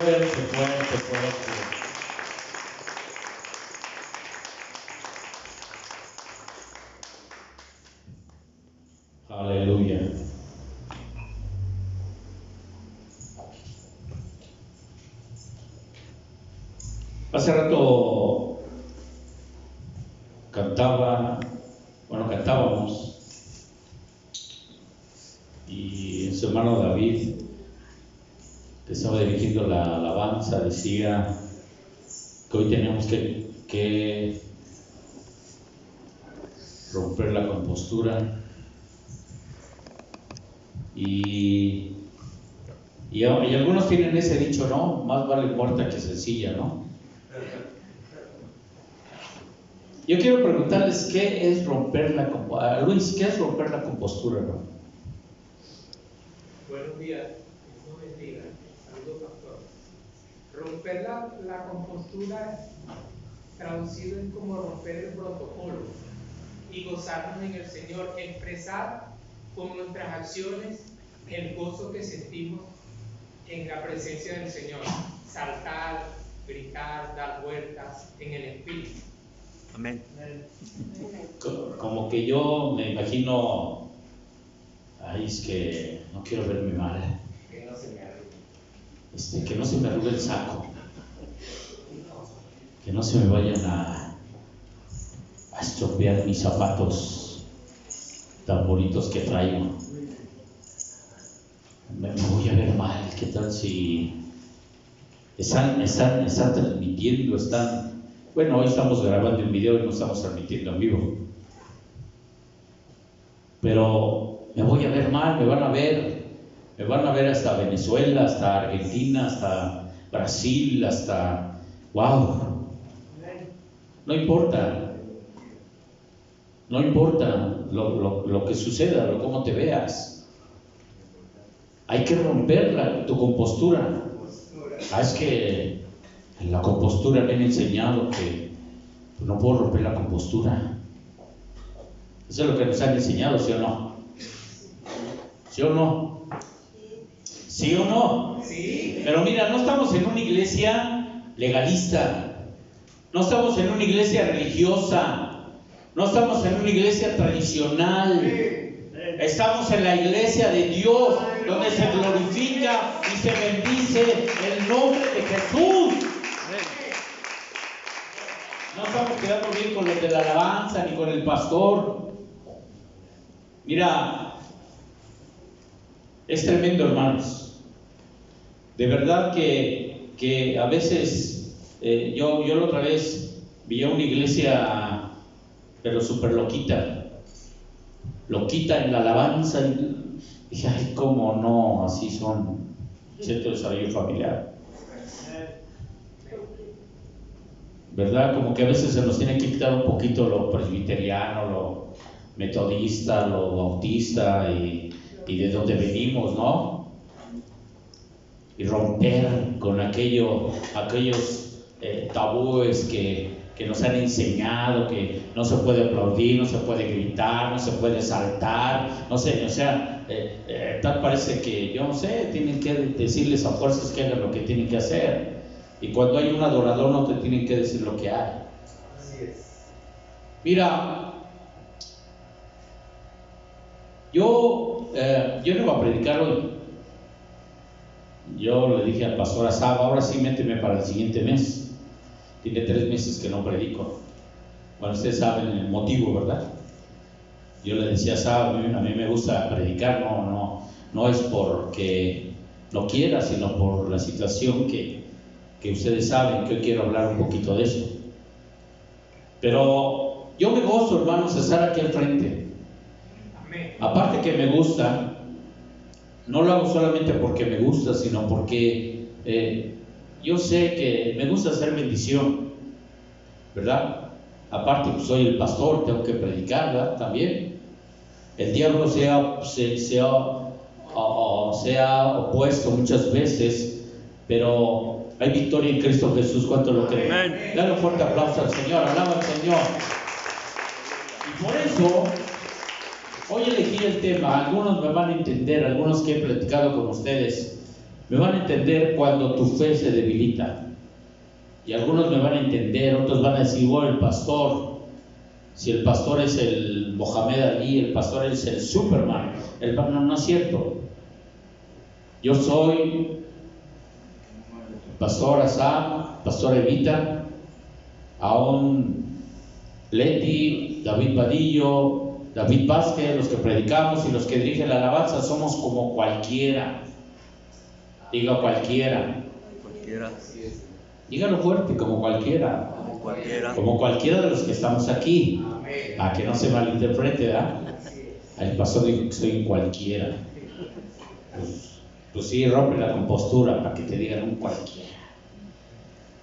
Fuerte, fuerte, fuerte. Aleluya. Hace rato cantábamos, y su hermano David, que estaba dirigiendo la alabanza, decía que hoy tenemos que romper la compostura y algunos tienen ese dicho, ¿no? Más vale muerta que sencilla, ¿no? Yo quiero preguntarles qué es romper la compostura. Luis, ¿qué es romper la compostura, no? Buenos días, Dios nos bendiga. Saludos, pastor. Romper la compostura, traducido es como romper el protocolo y gozarnos en el Señor, expresar con nuestras acciones el gozo que sentimos en la presencia del Señor, saltar, gritar, dar vueltas en el Espíritu. Amén. Como que yo me imagino, ay, es que no quiero verme mal, Que no se me arrugue. Que no se me arrugue el saco, que no se me vayan a estropear mis zapatos tan bonitos que traigo. Me voy a ver mal. ¿Qué tal si están transmitiendo? Bueno, hoy estamos grabando un video y no estamos transmitiendo en vivo, pero me voy a ver mal. Me van a ver hasta Venezuela, hasta Argentina, hasta Brasil, hasta wow. No importa lo que suceda, cómo te veas. Hay que romper tu compostura. Es que en la compostura me han enseñado que no puedo romper la compostura. Eso es lo que nos han enseñado, ¿sí o no? ¿Sí o no? ¿Sí o no? Sí. Pero mira, no estamos en una iglesia legalista, no estamos en una iglesia religiosa, no estamos en una iglesia tradicional. Estamos en la iglesia de Dios, donde se glorifica y se bendice el nombre de Jesús. No estamos quedando bien con los de la alabanza ni con el pastor. Mira, es tremendo, hermanos. De verdad que a veces yo la otra vez vi a una iglesia, pero súper loquita en la alabanza, y dije, ay, cómo no, así son. Cierto desarrollo familiar, ¿verdad? Como que a veces se nos tiene que quitar un poquito lo presbiteriano, lo metodista, lo bautista y de dónde venimos, ¿no? Y romper con aquellos tabúes que nos han enseñado, que no se puede aplaudir, no se puede gritar, no se puede saltar, no sé, o sea, tal parece que, yo no sé, tienen que decirles a fuerzas que hagan lo que tienen que hacer. Y cuando hay un adorador no te tienen que decir lo que hay. Así es. Mira, yo no iba a predicar hoy. Yo le dije al pastor Asab, ahora sí méteme para el siguiente mes. Tiene 3 meses que no predico. Bueno, ustedes saben el motivo, ¿verdad? Yo le decía a Asab, a mí me gusta predicar, no es porque no quiera, sino por la situación que ustedes saben, que hoy quiero hablar un poquito de eso. Pero yo me gozo, hermanos, de estar aquí al frente. Amén. Aparte que me gusta, no lo hago solamente porque me gusta, sino porque yo sé que me gusta hacer bendición, ¿verdad? Aparte, pues soy el pastor, tengo que predicar, ¿verdad? También. El diablo se ha opuesto muchas veces, pero hay victoria en Cristo Jesús. ¿Cuánto lo creen? Dale un fuerte aplauso al Señor, alaba al Señor. Y por eso hoy elegí el tema. Algunos me van a entender, algunos que he platicado con ustedes. Me van a entender cuando tu fe se debilita. Y algunos me van a entender, otros van a decir, bueno, el pastor, si el pastor es el Mohamed Ali, el pastor es el Superman, no es cierto. Yo soy pastor Asam, pastor Evita, Aón Leti, David Vadillo, David Vázquez, los que predicamos y los que dirigen la alabanza, somos como cualquiera. Diga cualquiera. Cualquiera. Dígalo fuerte, como cualquiera. Como cualquiera. Como cualquiera de los que estamos aquí. A que no se malinterprete, ¿verdad? El pastor dijo que soy cualquiera. Pues sí, rompe la compostura para que te digan un cualquiera.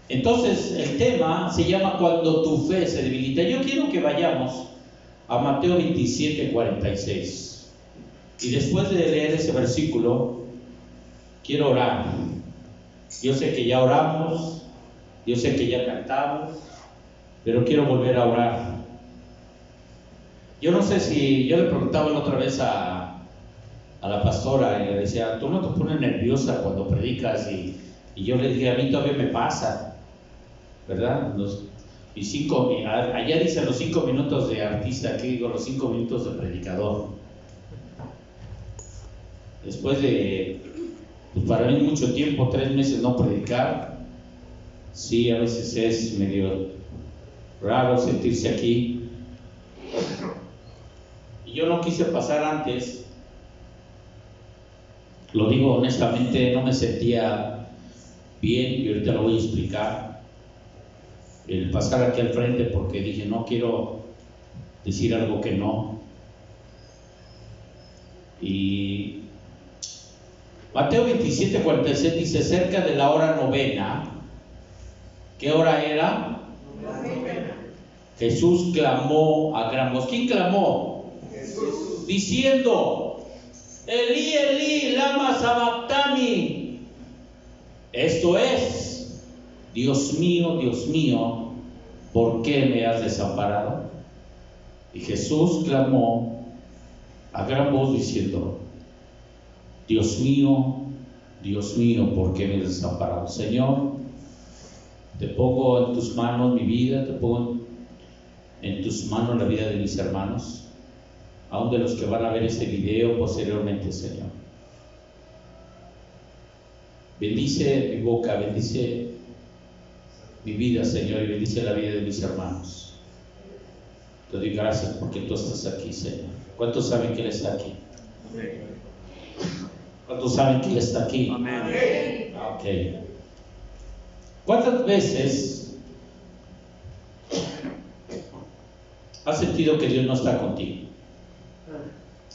Entonces, el tema se llama cuando tu fe se debilita. Yo quiero que vayamos a Mateo 27, 46. Y después de leer ese versículo, quiero orar. Yo sé que ya oramos, yo sé que ya cantamos, pero quiero volver a orar. Yo no sé si, yo le preguntaba la otra vez a la pastora y le decía, ¿tú no te pones nerviosa cuando predicas? Y yo le dije, a mí todavía me pasa, ¿verdad? Allá dicen los 5 minutos de artista, aquí digo los 5 minutos de predicador. Después de, pues para mí mucho tiempo, 3 meses no predicar, sí, a veces es medio raro sentirse aquí. Y yo no quise pasar antes, lo digo honestamente, no me sentía bien, y ahorita lo voy a explicar, el pasar aquí al frente, porque dije, no quiero decir algo que no. Y Mateo 27, 46 dice, cerca de la hora novena. ¿Qué hora era? La novena. Jesús clamó a gran voz. ¿Quién clamó? Jesús. Diciendo, Elí, Elí, lama sabactani. Esto es, Dios mío, ¿por qué me has desamparado? Y Jesús clamó a gran voz diciendo, Dios mío, ¿por qué me has desamparado? Señor, te pongo en tus manos mi vida, te pongo en tus manos la vida de mis hermanos, aún de los que van a ver este video posteriormente, Señor. Bendice mi boca, bendice mi vida, Señor, y bendice la vida de mis hermanos. Te doy gracias porque tú estás aquí, Señor. ¿Cuántos saben que Él está aquí? ¿Cuántos saben que Él está aquí? Amén. Ok. ¿Cuántas veces has sentido que Dios no está contigo?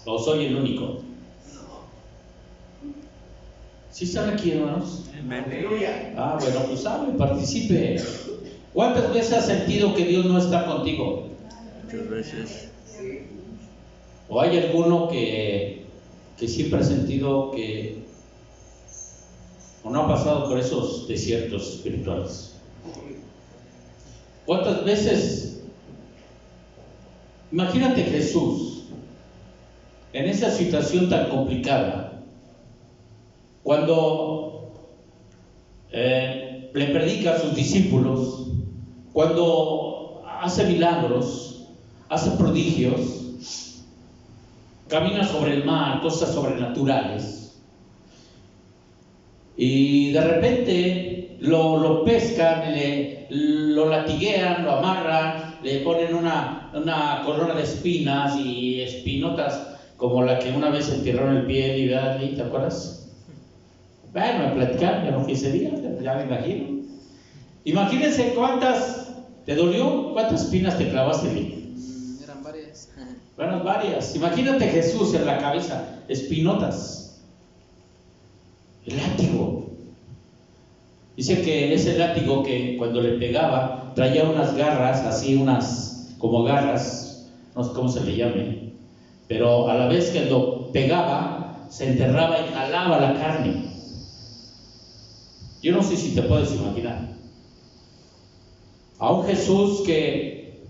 ¿O soy el único? ¿Sí están aquí, hermanos? Amén. Ah, bueno, pues hable, participe. ¿Cuántas veces has sentido que Dios no está contigo? Muchas veces. ¿O hay alguno que siempre ha sentido que o no ha pasado por esos desiertos espirituales? ¿Cuántas veces? Imagínate Jesús en esa situación tan complicada, cuando le predica a sus discípulos, cuando hace milagros, hace prodigios, camina sobre el mar, cosas sobrenaturales, y de repente lo pescan, lo latiguean, lo amarran, le ponen una corona de espinas y espinotas como la que una vez se enterró en el pie y ¿verdad? ¿Te acuerdas? Bueno, me platicaron de lo que ese día, ya me imagino. Imagínense cuántas, ¿te dolió? ¿Cuántas espinas te clavaste, Lee? Eran varias. Bueno, varias. Imagínate Jesús en la cabeza, espinotas, el látigo. Dice que ese látigo que cuando le pegaba traía unas garras, así unas como garras, no sé cómo se le llame, pero a la vez que lo pegaba se enterraba y jalaba la carne. Yo no sé si te puedes imaginar a un Jesús que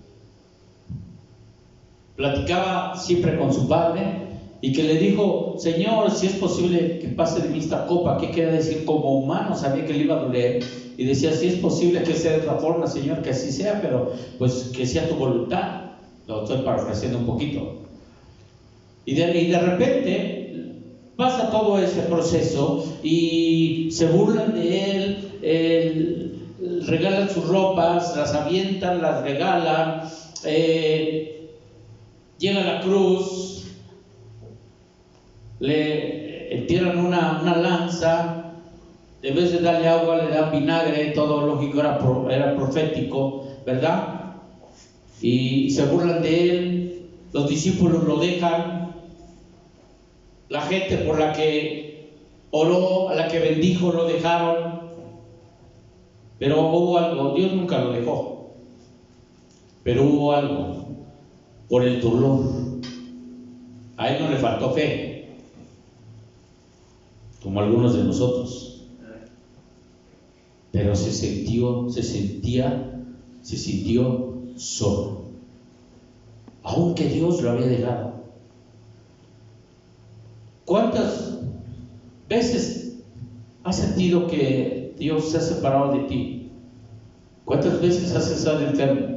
platicaba siempre con su Padre, y que le dijo: Señor, si es posible que pase de mí esta copa. ¿Qué quiere decir? Como humano sabía que le iba a doler y decía: si es posible que sea de otra forma, Señor, que así sea, pero pues que sea tu voluntad. Lo estoy parafraseando un poquito. Y de repente pasa todo ese proceso y se burlan de él, regalan sus ropas, las avientan, las regalan, llega la cruz, le entierran una lanza, en vez de darle agua le dan vinagre, todo lógico, era profético, ¿verdad? Y se burlan de él, los discípulos lo dejan, la gente por la que oró, a la que bendijo, lo dejaron, pero hubo algo. Dios nunca lo dejó, pero hubo algo, por el dolor. A él no le faltó fe, como algunos de nosotros, pero se sintió solo, aunque Dios lo había dejado. ¿Cuántas veces has sentido que Dios se ha separado de ti? ¿Cuántas veces has estado enfermo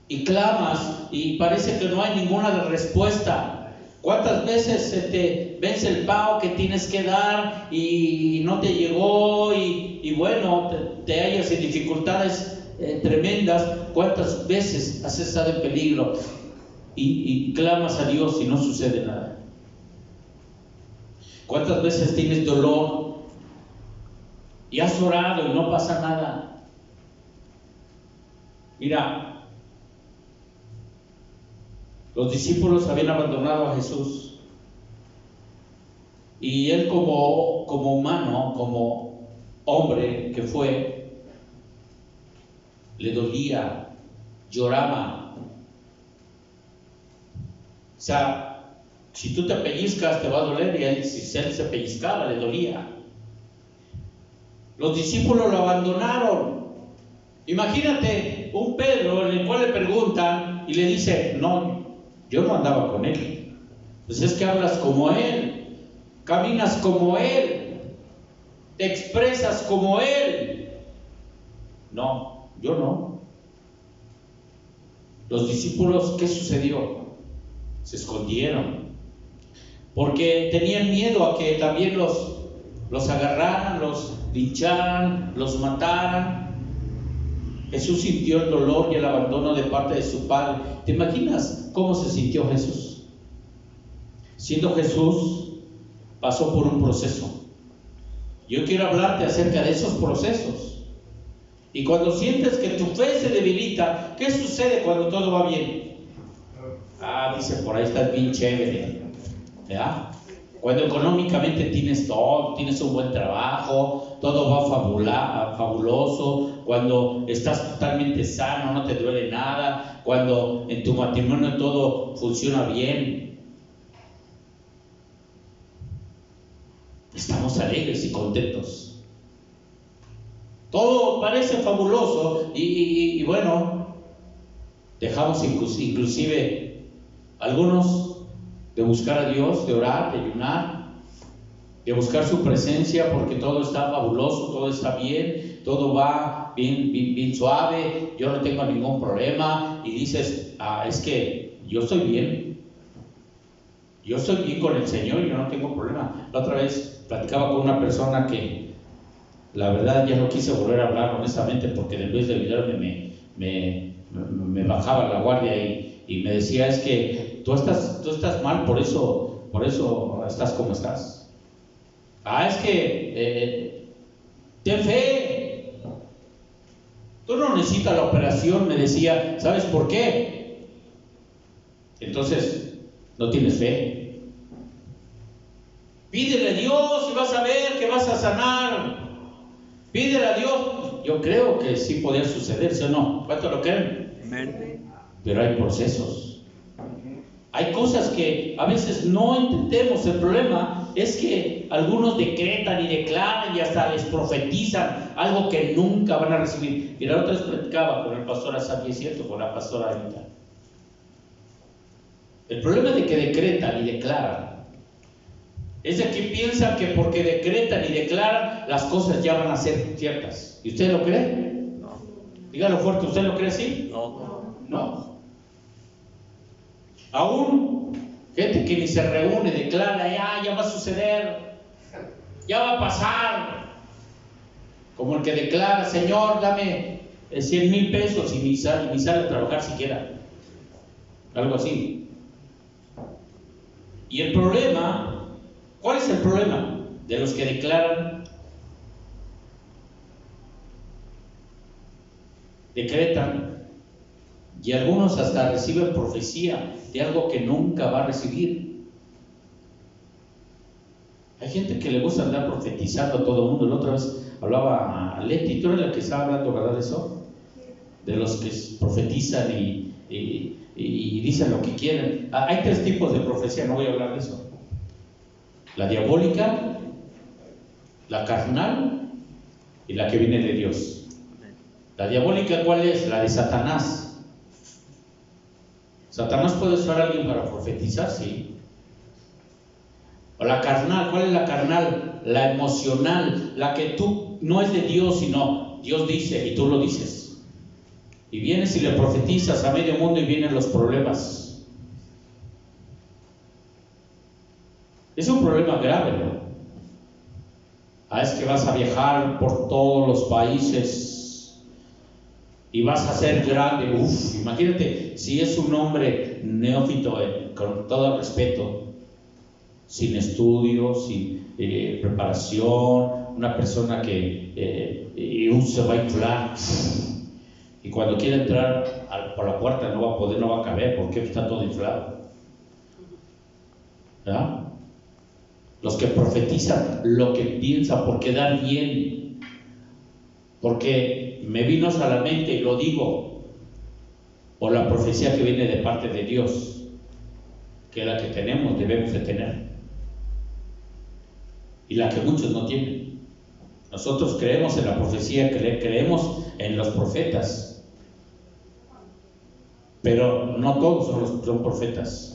y clamas y parece que no hay ninguna respuesta? ¿Cuántas veces se te vence el pago que tienes que dar y no te llegó y bueno, te hallas en dificultades tremendas? ¿Cuántas veces has estado en peligro y clamas a Dios y no sucede nada? ¿Cuántas veces tienes dolor y has orado y no pasa nada? Mira, los discípulos habían abandonado a Jesús y él como humano, como hombre que fue, le dolía, lloraba. O sea, si tú te pellizcas te va a doler, y él, si él se pellizcaba, le dolía. Los discípulos lo abandonaron. Imagínate un Pedro en el cual le preguntan y le dice: no, yo no andaba con él. Pues es que hablas como él, caminas como él, te expresas como él. No, yo no. Los discípulos, ¿qué sucedió? Se escondieron, porque tenían miedo a que también los agarraran, los lincharan, los mataran. Jesús sintió el dolor y el abandono de parte de su Padre. ¿Te imaginas cómo se sintió Jesús? Siendo Jesús, pasó por un proceso. Yo quiero hablarte acerca de esos procesos. Y cuando sientes que tu fe se debilita, ¿qué sucede cuando todo va bien? Dice, por ahí estás bien chévere, ¿verdad? Cuando económicamente tienes todo, tienes un buen trabajo, todo va fabuloso, cuando estás totalmente sano, no te duele nada, cuando en tu matrimonio todo funciona bien, estamos alegres y contentos. Todo parece fabuloso y bueno, dejamos inclusive algunos de buscar a Dios, de orar, de ayunar, de buscar su presencia, porque todo está fabuloso, todo está bien, todo va bien suave, yo no tengo ningún problema, y dices: es que yo estoy bien con el Señor y yo no tengo problema. La otra vez platicaba con una persona que la verdad ya no quise volver a hablar honestamente, porque en vez de ayudarme me bajaba la guardia y me decía: es que tú estás mal, por eso estás como estás. Es que ten fe, tú no necesitas la operación, me decía. ¿Sabes por qué? Entonces no tienes fe. Pídele a Dios y vas a ver que vas a sanar. Pídele a Dios. Yo creo que sí podía suceder, ¿sí o no? ¿Cuánto lo creen? Amén. Pero hay procesos. Hay cosas que a veces no entendemos. El problema es que algunos decretan y declaran y hasta les profetizan algo que nunca van a recibir. Y la otra vez platicaba con el pastor Asaf, y es cierto, con la pastora Anita. El problema de que decretan y declaran es de que piensan que porque decretan y declaran las cosas ya van a ser ciertas. ¿Y usted lo cree? No. Dígalo fuerte, ¿usted lo cree así? No. No. Aún gente que ni se reúne, declara, ya va a suceder, ya va a pasar. Como el que declara, Señor, dame 100,000 pesos y ni sale a trabajar siquiera. Algo así. Y el problema, ¿cuál es el problema de los que declaran, decretan, y algunos hasta reciben profecía de algo que nunca va a recibir? Hay gente que le gusta andar profetizando a todo el mundo. La otra vez hablaba a Leti, tú eres la que estaba hablando, ¿verdad? De eso, de los que profetizan y dicen lo que quieren. Hay 3 tipos de profecía, no voy a hablar de eso: la diabólica, la carnal y la que viene de Dios. La diabólica, ¿cuál es? La de Satanás. ¿Satanás puede usar a alguien para profetizar? Sí. O la carnal, ¿cuál es la carnal? La emocional, la que tú no es de Dios, sino Dios dice y tú lo dices. Y vienes y le profetizas a medio mundo y vienen los problemas. Es un problema grave, ¿no? Es que vas a viajar por todos los países y vas a ser grande. Imagínate si es un hombre neófito, con todo respeto, sin estudios, sin preparación, una persona que se va a inflar, y cuando quiere entrar por la puerta no va a poder, no va a caber porque está todo inflado. ¿Verdad? Los que profetizan lo que piensan por quedar bien, porque me vino a la mente y lo digo, por la profecía que viene de parte de Dios, que es la que tenemos, debemos de tener, y la que muchos no tienen. Nosotros creemos en la profecía, creemos en los profetas, pero no todos son profetas.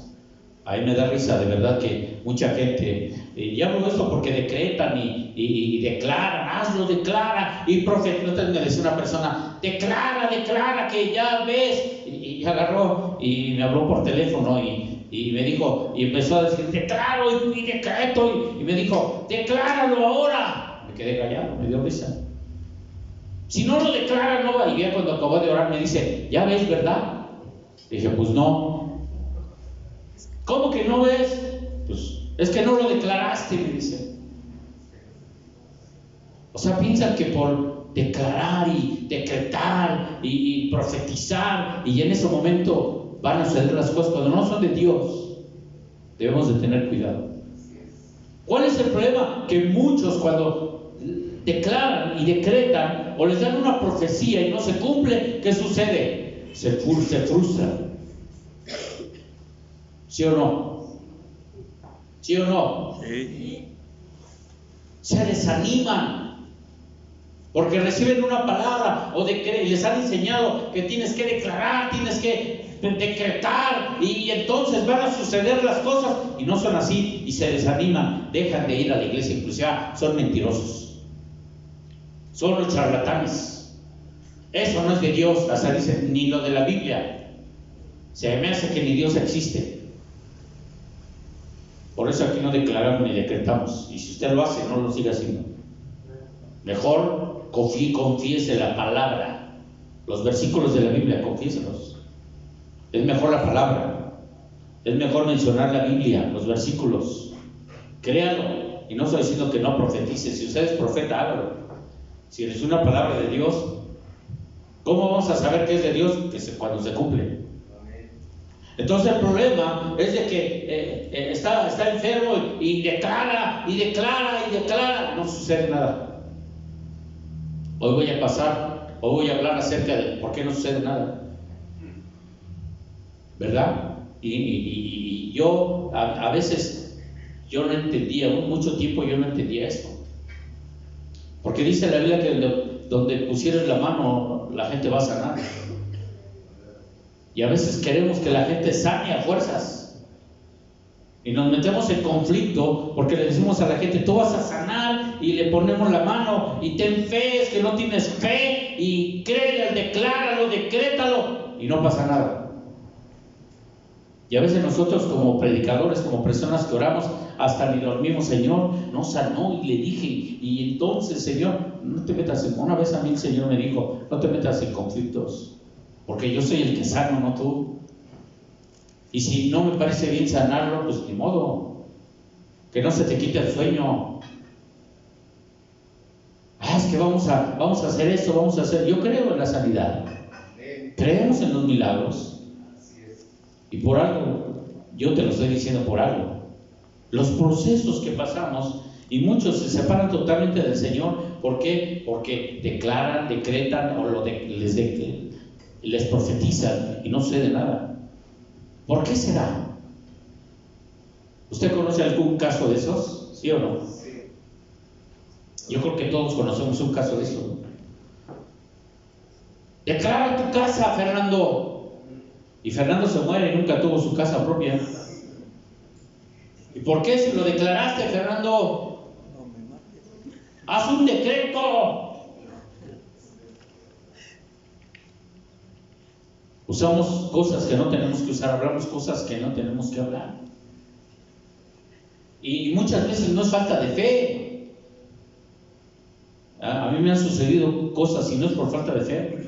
A mí me da risa, de verdad, que mucha gente, y hablo esto porque decretan y declaran, hazlo, declara, y profetizan. Me decía una persona, declara que ya ves, y agarró y me habló por teléfono y me dijo, y empezó a decir, declaro y decreto, y me dijo, decláralo ahora. Me quedé callado, me dio risa. Si no lo declara, no va. Y ya cuando acabó de orar me dice, ya ves, ¿verdad? Dije, pues no. ¿Cómo que no ves? Pues es que no lo declaraste, me dice. O sea, piensan que por declarar y decretar y profetizar, y en ese momento van a suceder las cosas cuando no son de Dios. Debemos de tener cuidado. ¿Cuál es el problema? Que muchos, cuando declaran y decretan o les dan una profecía y no se cumple, ¿qué sucede? Se frustran. ¿Sí o no? ¿Sí o no? Sí. Se desaniman porque reciben una palabra o les han enseñado que tienes que declarar, tienes que decretar, y entonces van a suceder las cosas, y no son así, y se desaniman, dejan de ir a la iglesia, inclusive son mentirosos, son los charlatanes. Eso no es de Dios, hasta dicen, ni lo de la Biblia. Se me hace que ni Dios existe. Por eso aquí no declaramos ni decretamos, y si usted lo hace, no lo siga haciendo. Mejor confiese la palabra, los versículos de la Biblia, confiéselos. Es mejor la palabra, es mejor mencionar la Biblia, los versículos. Créalo, y no estoy diciendo que no profetice. Si usted es profeta, hágalo. Si es una palabra de Dios, ¿cómo vamos a saber que es de Dios? Cuando se cumple. Entonces el problema es de que está enfermo y declara, no sucede nada. Hoy voy a hablar acerca de por qué no sucede nada, ¿verdad? Y yo a veces yo no entendía, mucho tiempo yo no entendía esto, porque dice la Biblia que donde pusieres la mano la gente va a sanar. Y a veces queremos que la gente sane a fuerzas. Y nos metemos en conflicto porque le decimos a la gente, tú vas a sanar, y le ponemos la mano y ten fe, es que no tienes fe, y créele, decláralo, decrétalo, y no pasa nada. Y a veces nosotros como predicadores, como personas que oramos, hasta ni dormimos, Señor, no sanó, y le dije, y entonces, Señor, no te metas en... Una vez a mí el Señor me dijo, no te metas en conflictos, porque yo soy el que sano, no tú. Y si no me parece bien sanarlo, pues ni modo, que no se te quite el sueño. Es que vamos a hacer esto, vamos a hacer... Yo creo en la sanidad, creemos en los milagros. Y por algo, yo te lo estoy diciendo por algo. Los procesos que pasamos, y muchos se separan totalmente del Señor. ¿Por qué? Porque declaran, decretan, o les profetizan y no sucede nada. ¿Por qué será? ¿Usted conoce algún caso de esos? ¿Sí o no? Yo creo que todos conocemos un caso de eso. Declara tu casa, Fernando. Y Fernando se muere y nunca tuvo su casa propia. ¿Y por qué si lo declaraste, Fernando? Haz un decreto. Usamos cosas que no tenemos que usar, hablamos cosas que no tenemos que hablar. Y muchas veces no es falta de fe. A mí me han sucedido cosas y no es por falta de fe.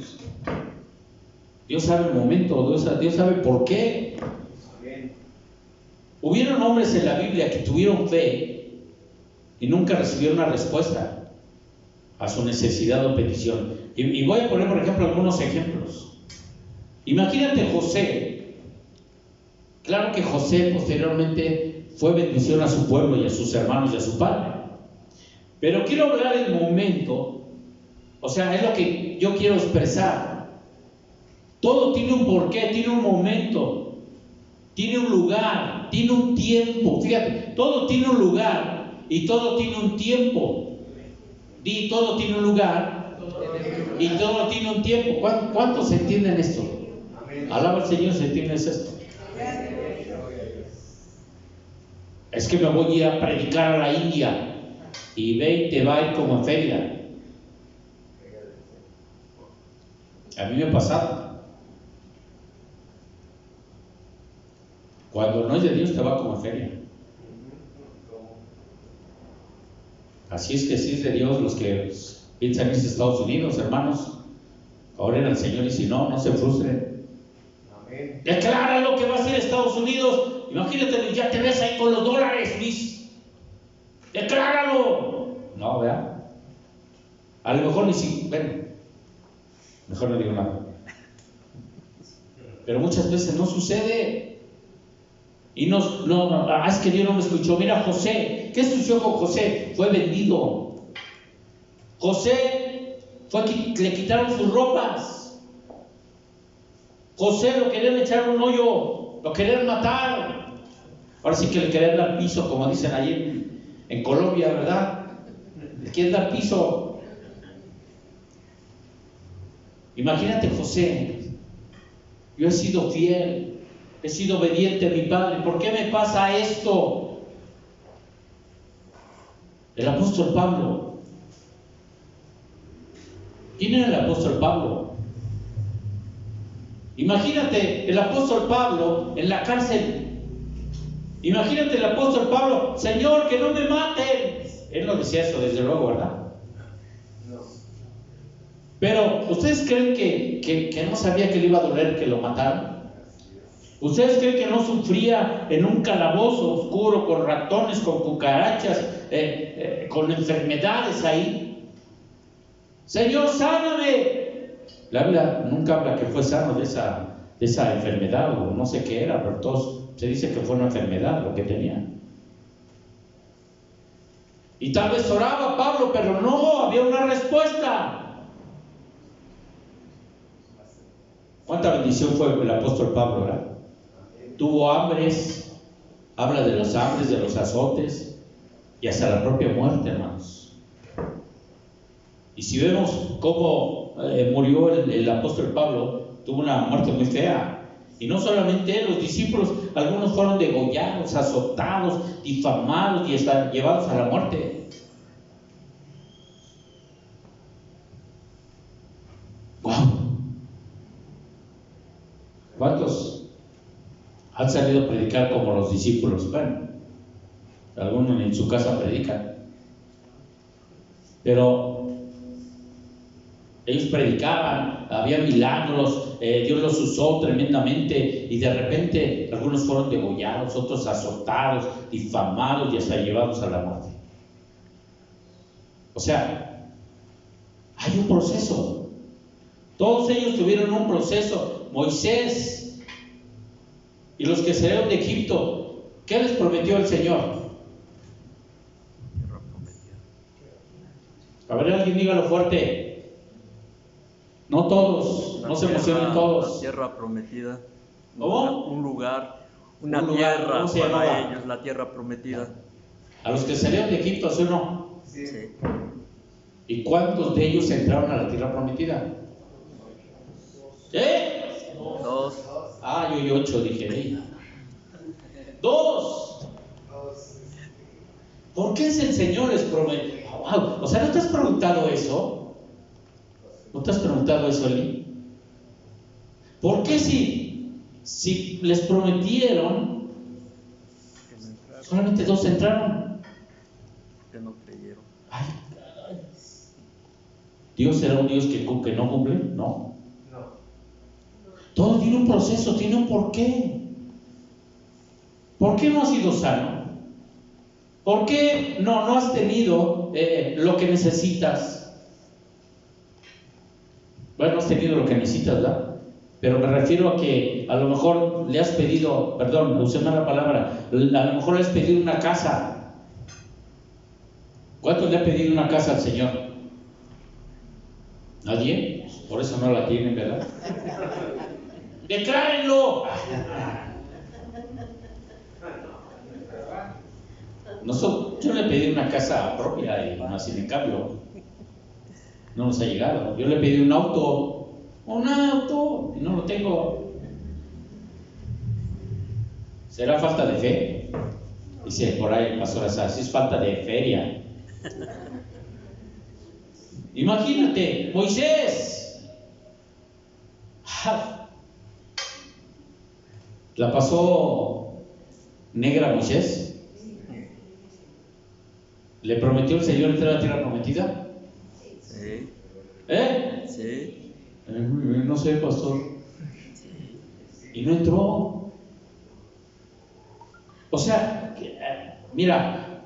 Dios sabe el momento, Dios sabe por qué. Hubieron hombres en la Biblia que tuvieron fe y nunca recibieron una respuesta a su necesidad o petición. Y voy a poner, por ejemplo, algunos ejemplos. Imagínate José. Claro que José posteriormente fue bendición a su pueblo y a sus hermanos y a su padre. Pero quiero hablar del momento, o sea, es lo que yo quiero expresar. Todo tiene un porqué, tiene un momento, tiene un lugar, tiene un tiempo. Fíjate, todo tiene un lugar y todo tiene un tiempo. Di, todo tiene un lugar y todo tiene un tiempo. ¿Cuántos entienden esto? Alaba al Señor si entiendes esto. Es que me voy a ir a predicar a la India y ve y te va a ir como en feria. A mí me ha pasado. Cuando no es de Dios te va como en feria. Así es que si es de Dios, los que piensan irse a Estados Unidos, hermanos, oren al Señor, y si no, no se frustren. Amén. Declara lo que va a ser Estados Unidos. Imagínate, ya te ves ahí con los dólares, Luis. Decláralo. No, ¿verdad? A lo mejor ni si... Bueno, mejor no digo nada. Pero muchas veces no sucede. Y es que Dios no me escuchó. Mira José, ¿qué sucedió con José? Fue vendido. José le quitaron sus ropas. José lo querían echar un hoyo, lo querían matar. Ahora sí que le querían dar piso, como dicen ahí en Colombia, ¿verdad? Le quieren dar piso. Imagínate José, yo he sido fiel, he sido obediente a mi padre, ¿por qué me pasa esto? El apóstol Pablo. ¿Quién era el apóstol Pablo? Imagínate el apóstol Pablo en la cárcel. Imagínate el apóstol Pablo, Señor, que no me maten. Él no decía eso, desde luego, ¿verdad? No. Pero, ¿ustedes creen que no sabía que le iba a doler que lo mataran? ¿Ustedes creen que no sufría en un calabozo oscuro con ratones, con cucarachas, con enfermedades ahí? Señor, sáname. La Biblia nunca habla que fue sano de esa enfermedad, o no sé qué era, pero todos se dice que fue una enfermedad lo que tenía. Y tal vez oraba Pablo, pero no había una respuesta. ¿Cuánta bendición fue el apóstol Pablo, verdad? Tuvo hambres, habla de los hambres, de los azotes y hasta la propia muerte, hermanos. Y si vemos cómo murió el apóstol Pablo, tuvo una muerte muy fea. Y no solamente él, los discípulos, algunos fueron degollados, azotados, difamados y hasta llevados a la muerte. ¡Wow! ¿Cuántos han salido a predicar como los discípulos? Bueno, algunos en su casa predican, pero ellos predicaban, había milagros, Dios los usó tremendamente y de repente algunos fueron degollados, otros azotados, difamados y hasta llevados a la muerte. O sea, hay un proceso. Todos ellos tuvieron un proceso. Moisés y los que salieron de Egipto, ¿qué les prometió el Señor? A ver, alguien dígalo fuerte. No todos, no se emocionen todos. La tierra prometida. ¿Cómo? Un lugar, una Un lugar, tierra ¿cómo se para llamaba? ellos, la tierra prometida. A los que salieron de Egipto, ¿sí o no? Sí. ¿Y cuántos de ellos entraron a la tierra prometida? Dos. Ah, yo 8 dije. ¿Eh? 2. ¿Por qué es el Señor les prometió? Wow. O sea, ¿no te has preguntado eso? ¿No te has preguntado eso, Eli? ¿Por qué si les prometieron, solamente 2 entraron? Que no creyeron. Ay, ¿Dios será un Dios que no cumple? No. Todo tiene un proceso, tiene un porqué. ¿Por qué no has sido sano? ¿Por qué no has tenido lo que necesitas? Bueno, no has tenido lo que necesitas, ¿verdad? Pero me refiero a que a lo mejor le has pedido, perdón, usé mal la palabra, a lo mejor le has pedido una casa. ¿Cuántos le ha pedido una casa al Señor? ¿Nadie? Por eso no la tienen, ¿verdad? ¡Declárenlo! Yo le pedí una casa propia y más sin en cambio no nos ha llegado. Yo le pedí un auto y no lo tengo. ¿Será falta de fe? Dice por ahí el pastor Azar, si es falta de feria. Imagínate, Moisés la pasó negra Moisés. ¿Le prometió el Señor entrar a la tierra prometida? Sí. Sí. No sé, pastor. Y no entró. O sea, mira,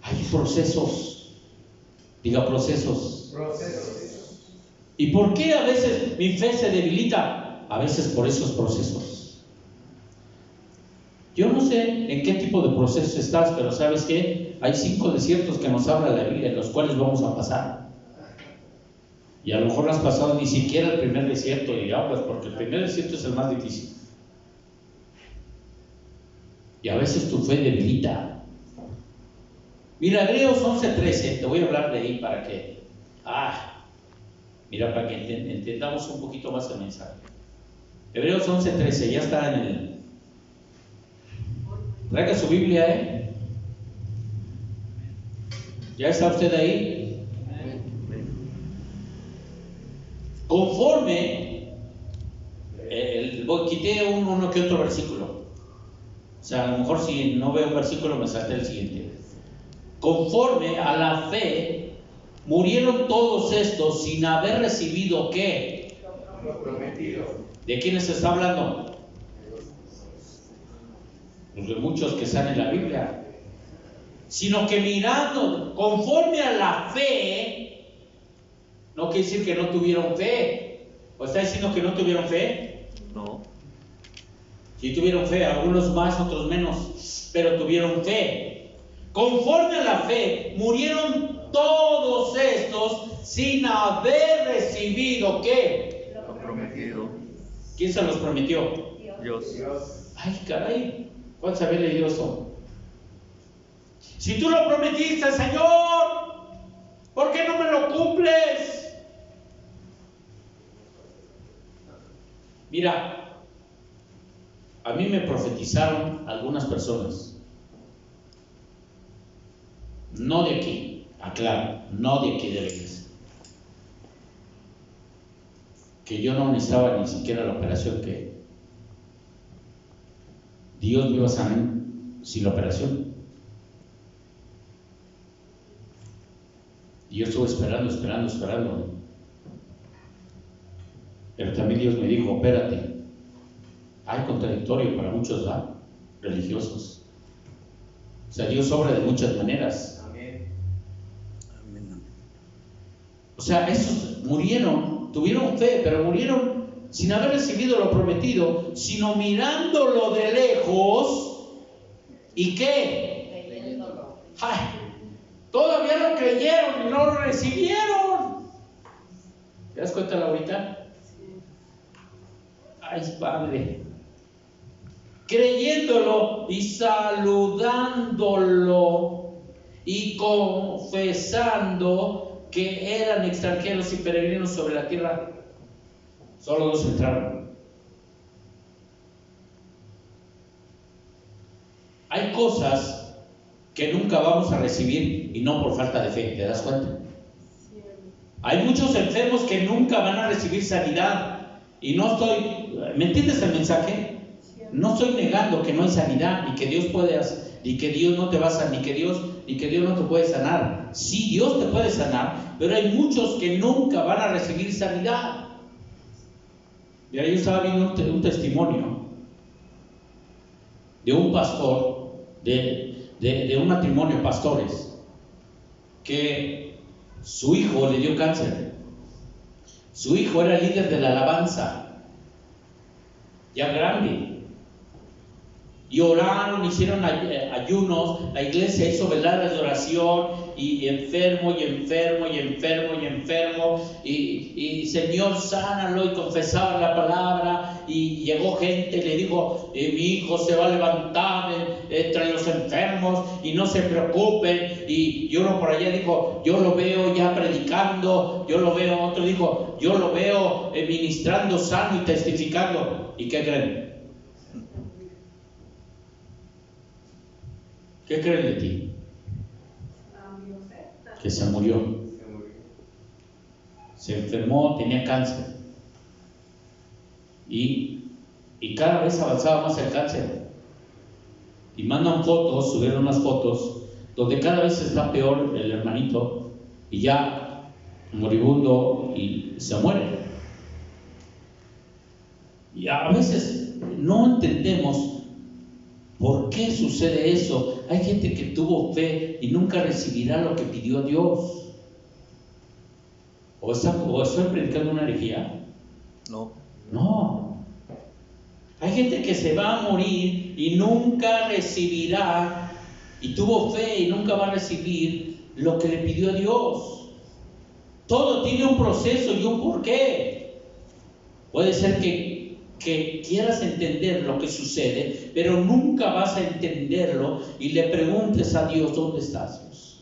hay procesos. Diga procesos. ¿Y por qué a veces mi fe se debilita? A veces por esos procesos. Yo no sé en qué tipo de proceso estás, pero ¿sabes qué? Hay 5 desiertos que nos habla la Biblia, en los cuales vamos a pasar. Y a lo mejor no has pasado ni siquiera el primer desierto y hablas, porque el primer desierto es el más difícil. Y a veces tu fe debilita. Mira, Hebreos 11:13, te voy a hablar de ahí para que, para que entendamos un poquito más el mensaje. Hebreos 11:13, ya está en el... Traiga su Biblia, ¿Ya está usted ahí? Conforme, quité uno que otro versículo. O sea, a lo mejor si no veo un versículo me salté el siguiente. Conforme a la fe, murieron todos estos sin haber recibido ¿qué? Lo prometido. ¿De quiénes está hablando? Pues de muchos que están en la Biblia. Sino que mirando conforme a la fe, no quiere decir que no tuvieron fe. ¿O está diciendo que no tuvieron fe? No. Sí tuvieron fe, algunos más, otros menos, pero tuvieron fe. Conforme a la fe, murieron todos estos sin haber recibido ¿qué? Lo prometido. ¿Quién se los prometió? Dios. Ay, caray, ¿cuántos habían leído eso? Si tú lo prometiste, Señor, ¿por qué no me lo cumples? Mira, a mí me profetizaron algunas personas. No de aquí, aclaro, no de aquí de la iglesia. Que yo no necesitaba ni siquiera la operación, que Dios me iba a sanar sin la operación. Y yo estuve esperando. Pero también Dios me dijo, espérate. Hay contradictorio para muchos, ¿verdad? Religiosos. O sea, Dios obra de muchas maneras. Amén. O sea, esos murieron, tuvieron fe, pero murieron sin haber recibido lo prometido, sino mirándolo de lejos. ¿Y qué? Ay, todavía lo creyeron y no lo recibieron. ¿Te das cuenta, Laurita? Ay, Padre. Creyéndolo y saludándolo y confesando que eran extranjeros y peregrinos sobre la tierra. Solo dos entraron. Hay cosas que nunca vamos a recibir y no por falta de fe, ¿te das cuenta? Hay muchos enfermos que nunca van a recibir sanidad. Y no estoy, ¿me entiendes el mensaje? No estoy negando que no hay sanidad, ni que Dios puede, ni que Dios no te va a sanar, ni que Dios no te puede sanar. Sí, Dios te puede sanar, pero hay muchos que nunca van a recibir sanidad. Y ahí yo estaba viendo un testimonio de un pastor, de un matrimonio de pastores, que su hijo le dio cáncer. Su hijo era líder de la alabanza, ya grande. Y oraron, hicieron ayunos, la iglesia hizo veladas de oración, y enfermo, y Señor, sánalo, y confesaban la palabra, y llegó gente y le dijo, mi hijo se va a levantar entre los enfermos, y no se preocupen. Y uno por allá dijo, yo lo veo ya predicando, yo lo veo. Otro dijo, yo lo veo ministrando sano y testificando. ¿Y qué creen? ¿Qué creen de ti? Que se murió. Se enfermó, tenía cáncer. Y cada vez avanzaba más el cáncer. Y mandan fotos, subieron unas fotos, donde cada vez está peor el hermanito, y ya moribundo, y se muere. Y a veces no entendemos ¿por qué sucede eso? Hay gente que tuvo fe y nunca recibirá lo que pidió Dios. ¿O estoy predicando una herejía? No. Hay gente que se va a morir y nunca recibirá, y tuvo fe y nunca va a recibir lo que le pidió a Dios. Todo tiene un proceso y un porqué. Puede ser que quieras entender lo que sucede, pero nunca vas a entenderlo y le preguntes a Dios, ¿dónde estás, Dios?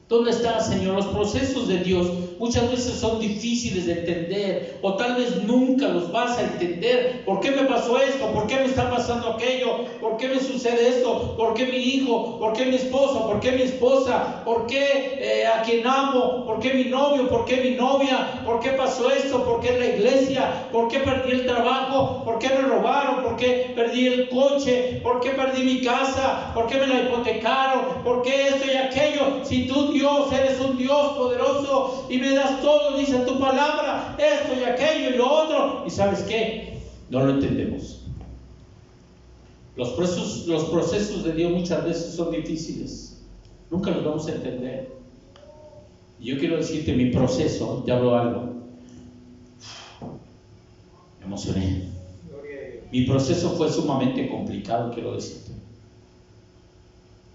¿Dónde estás, Señor? Los procesos de Dios muchas veces son difíciles de entender, o tal vez nunca los vas a entender. ¿Por qué me pasó esto? ¿Por qué me está pasando aquello? ¿Por qué me sucede esto? ¿Por qué mi hijo? ¿Por qué mi esposo? ¿Por qué mi esposa? ¿Por qué a quien amo? ¿Por qué mi novio? ¿Por qué mi novia? ¿Por qué pasó esto? ¿Por qué la iglesia? ¿Por qué perdí el trabajo? ¿Por qué me robaron? ¿Por qué perdí el coche? ¿Por qué perdí mi casa? ¿Por qué me la hipotecaron? ¿Por qué esto y aquello? Si tú, Dios, eres un Dios poderoso y me das todo, dice tu palabra, esto y aquello y lo otro. ¿Y sabes qué? No lo entendemos. Los procesos de Dios muchas veces son difíciles. Nunca los vamos a entender. Y yo quiero decirte, mi proceso, ya hablo algo. Me emocioné. Mi proceso fue sumamente complicado, quiero decirte.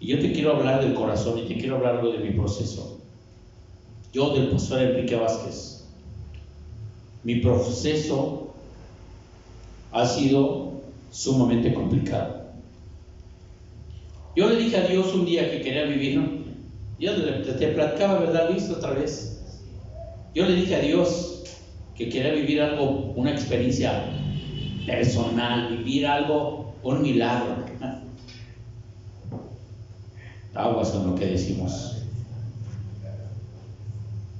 Y yo te quiero hablar del corazón y te quiero hablar algo de mi proceso. Yo, del pastor Enrique Vázquez, mi proceso ha sido sumamente complicado. Yo le dije a Dios un día que quería vivir, ¿no? Yo te platicaba, ¿verdad, Luis? Otra vez. Yo le dije a Dios que quería vivir algo, una experiencia personal, vivir algo, un milagro. Aguas con lo que decimos.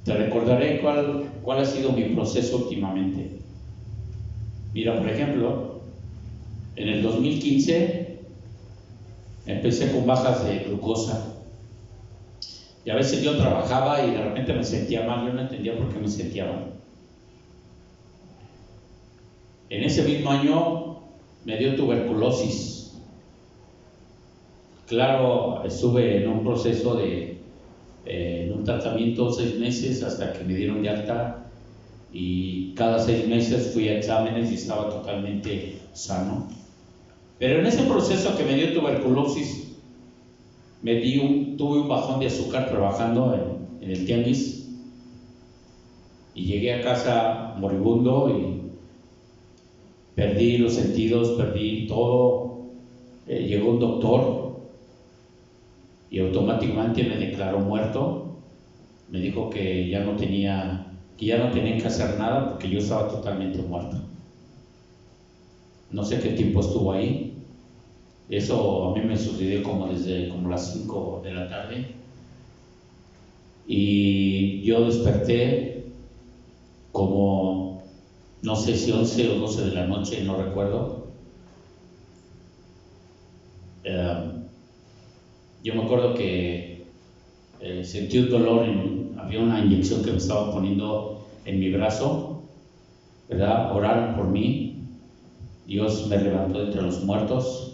Te recordaré cuál ha sido mi proceso últimamente. Mira, por ejemplo, en el 2015 empecé con bajas de glucosa. Y a veces yo trabajaba y de repente me sentía mal, yo no entendía por qué me sentía mal. En ese mismo año me dio tuberculosis. Claro, estuve en un proceso en un tratamiento 6 meses hasta que me dieron de alta, y cada 6 meses fui a exámenes y estaba totalmente sano. Pero en ese proceso que me dio tuberculosis, tuve un bajón de azúcar trabajando en el tianguis, y llegué a casa moribundo y perdí los sentidos, perdí todo. Llegó un doctor y automáticamente me declaró muerto. Me dijo que ya no tenía que hacer nada porque yo estaba totalmente muerto. No sé qué tiempo estuvo ahí. Eso a mí me sucedió desde las 5 de la tarde, y yo desperté como, no sé si 11 o 12 de la noche, no recuerdo. Yo me acuerdo que sentí un dolor, había una inyección que me estaban poniendo en mi brazo, ¿verdad? Oraron por mí, Dios me levantó de entre los muertos,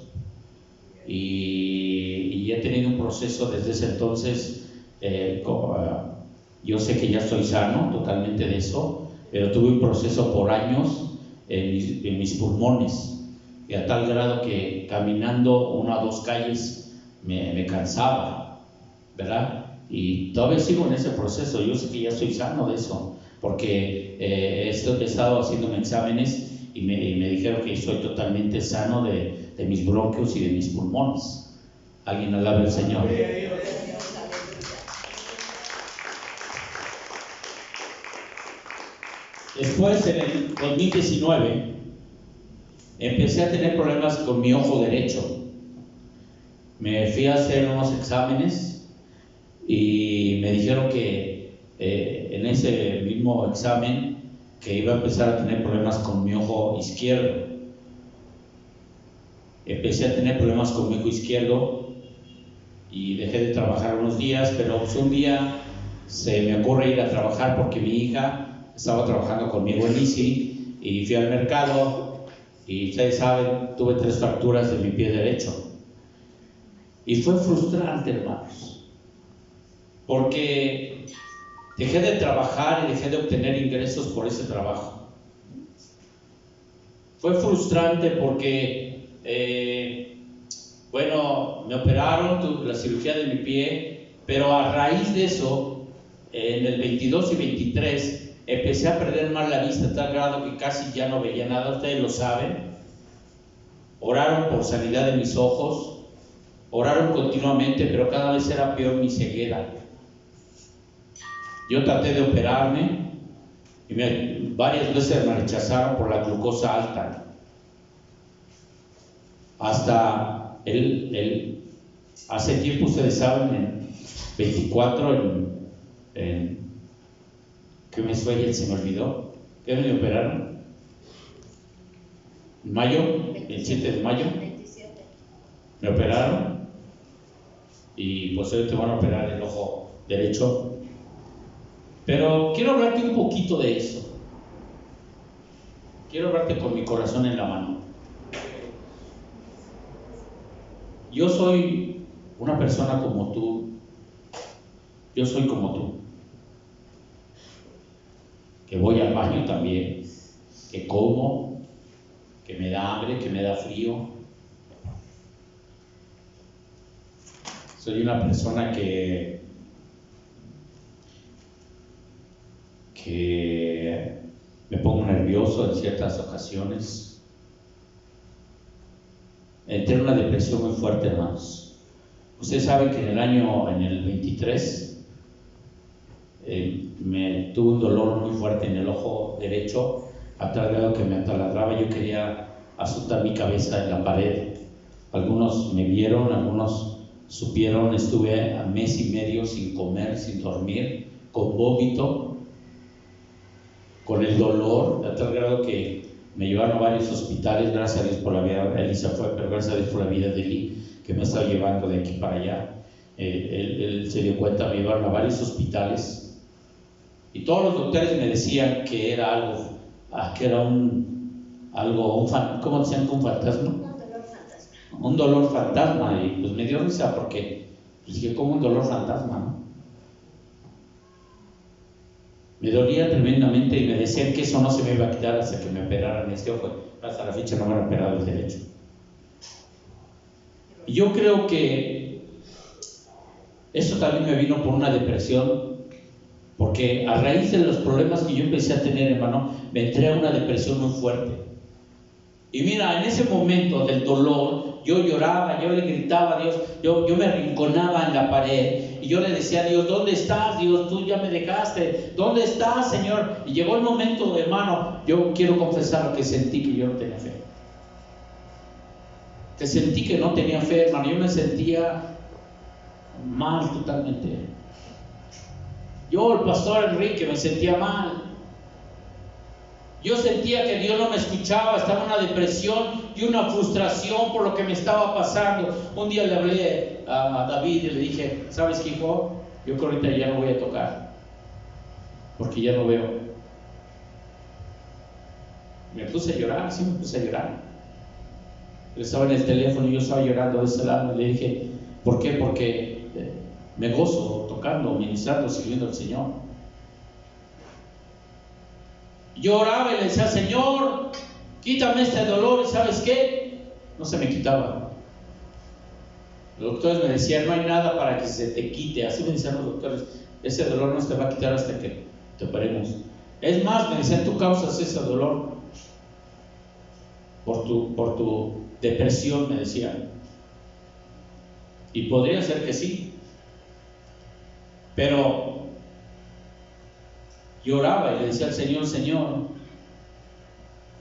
y he tenido un proceso desde ese entonces. Yo sé que ya estoy sano totalmente de eso, pero tuve un proceso por años en mis pulmones, y a tal grado que caminando 1 o 2 calles me cansaba, ¿verdad? Y todavía sigo en ese proceso. Yo sé que ya estoy sano de eso, porque he estado haciéndome exámenes y me dijeron que estoy totalmente sano de mis bronquios y de mis pulmones. Alguien alabe al Señor. Después, en el 2019, empecé a tener problemas con mi ojo derecho. Me fui a hacer unos exámenes y me dijeron que en ese mismo examen que iba a empezar a tener problemas con mi ojo izquierdo. Empecé a tener problemas con mi ojo izquierdo y dejé de trabajar unos días, pero un día se me ocurre ir a trabajar porque mi hija estaba trabajando conmigo en ICI, y fui al mercado, y ustedes saben, tuve 3 fracturas de mi pie derecho. Y fue frustrante, hermanos, porque dejé de trabajar y dejé de obtener ingresos por ese trabajo. Fue frustrante porque, me operaron, tuve la cirugía de mi pie, pero a raíz de eso, en el 22 y 23, empecé a perder más la vista a tal grado que casi ya no veía nada. Ustedes lo saben. Oraron por sanidad de mis ojos, oraron continuamente, pero cada vez era peor mi ceguera. Yo traté de operarme y varias veces me rechazaron por la glucosa alta. Hasta hace tiempo, ustedes saben, en 24, ¿qué mes fue? Ya se me olvidó. ¿Qué me operaron? ¿En mayo? ¿El 7 de mayo? 27. Me operaron, y pues hoy te van a operar el ojo derecho. Pero quiero hablarte un poquito de eso. Quiero hablarte con mi corazón en la mano. Yo soy una persona como tú. Yo soy como tú, que voy al baño también, que como, que me da hambre, que me da frío. Soy una persona que me pongo nervioso en ciertas ocasiones. Entré en una depresión muy fuerte, hermanos. Ustedes saben que en el 23, me tuve un dolor muy fuerte en el ojo derecho, a tal grado que me ataladraba. Yo quería azotar mi cabeza en la pared. Algunos me vieron, algunos supieron. Estuve a mes y medio sin comer, sin dormir, con vómito, con el dolor, a tal grado que me llevaron a varios hospitales. Gracias a Dios por la vida, Elisa fue, pero gracias a Dios por la vida de Eli, que me estaba llevando de aquí para allá. Él se dio cuenta, me llevaron a varios hospitales y todos los doctores me decían que era algo, que era ¿cómo decían? ¿Un fantasma? Un dolor fantasma. Y pues me dio risa porque pues dije, ¿cómo un dolor fantasma, no? Me dolía tremendamente y me decían que eso no se me iba a quitar hasta que me operaran este ojo. Hasta la fecha no me han operado el derecho. Y yo creo que eso también me vino por una depresión, porque a raíz de los problemas que yo empecé a tener, hermano, me entré a una depresión muy fuerte. Y mira, en ese momento del dolor, yo lloraba, yo le gritaba a Dios, yo me arrinconaba en la pared y yo le decía a Dios, ¿dónde estás, Dios? Tú ya me dejaste, ¿dónde estás, Señor? Y llegó el momento, hermano, yo quiero confesar lo que sentí, que yo no tenía fe. Que sentí que no tenía fe, hermano. Yo me sentía mal totalmente. Yo, el pastor Enrique, me sentía mal. Yo sentía que Dios no me escuchaba, estaba en una depresión y una frustración por lo que me estaba pasando. Un día le hablé a David y le dije, ¿sabes qué, hijo? Yo creo que ahorita ya no voy a tocar, porque ya no veo. Me puse a llorar, sí me puse a llorar. Él estaba en el teléfono y yo estaba llorando de ese lado. Le dije, ¿por qué? Porque me gozo tocando, ministrando, sirviendo al Señor. Yo oraba y le decía, Señor, quítame este dolor. ¿Y sabes qué? No se me quitaba. Los doctores me decían, no hay nada para que se te quite. Así me decían los doctores, ese dolor no se te va a quitar hasta que te operemos. Es más, me decían, tú causas ese dolor por tu depresión, me decían. Y podría ser que sí, pero yo oraba y le decía al Señor, Señor,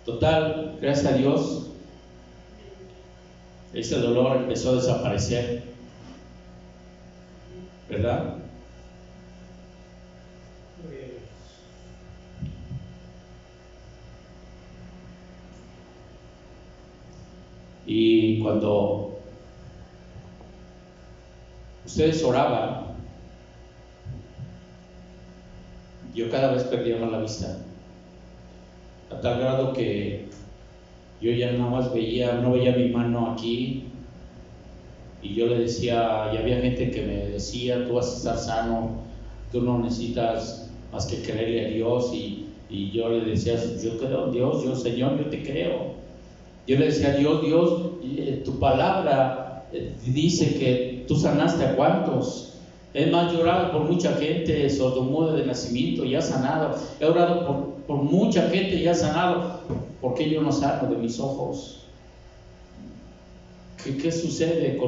total, gracias a Dios, ese dolor empezó a desaparecer, ¿verdad? Y cuando ustedes oraban, yo cada vez perdía más la vista, a tal grado que yo ya nada más no veía mi mano aquí, y yo le decía, y había gente que me decía, tú vas a estar sano, tú no necesitas más que creerle a Dios, y yo le decía, yo creo en Dios, yo Señor, yo te creo. Yo le decía a Dios, tu palabra dice que tú sanaste a cuántos. Es más, yo he orado por mucha gente sordomuda de nacimiento y ha sanado. He orado por mucha gente y ha sanado. ¿Por qué yo no sano de mis ojos? ¿Qué sucede?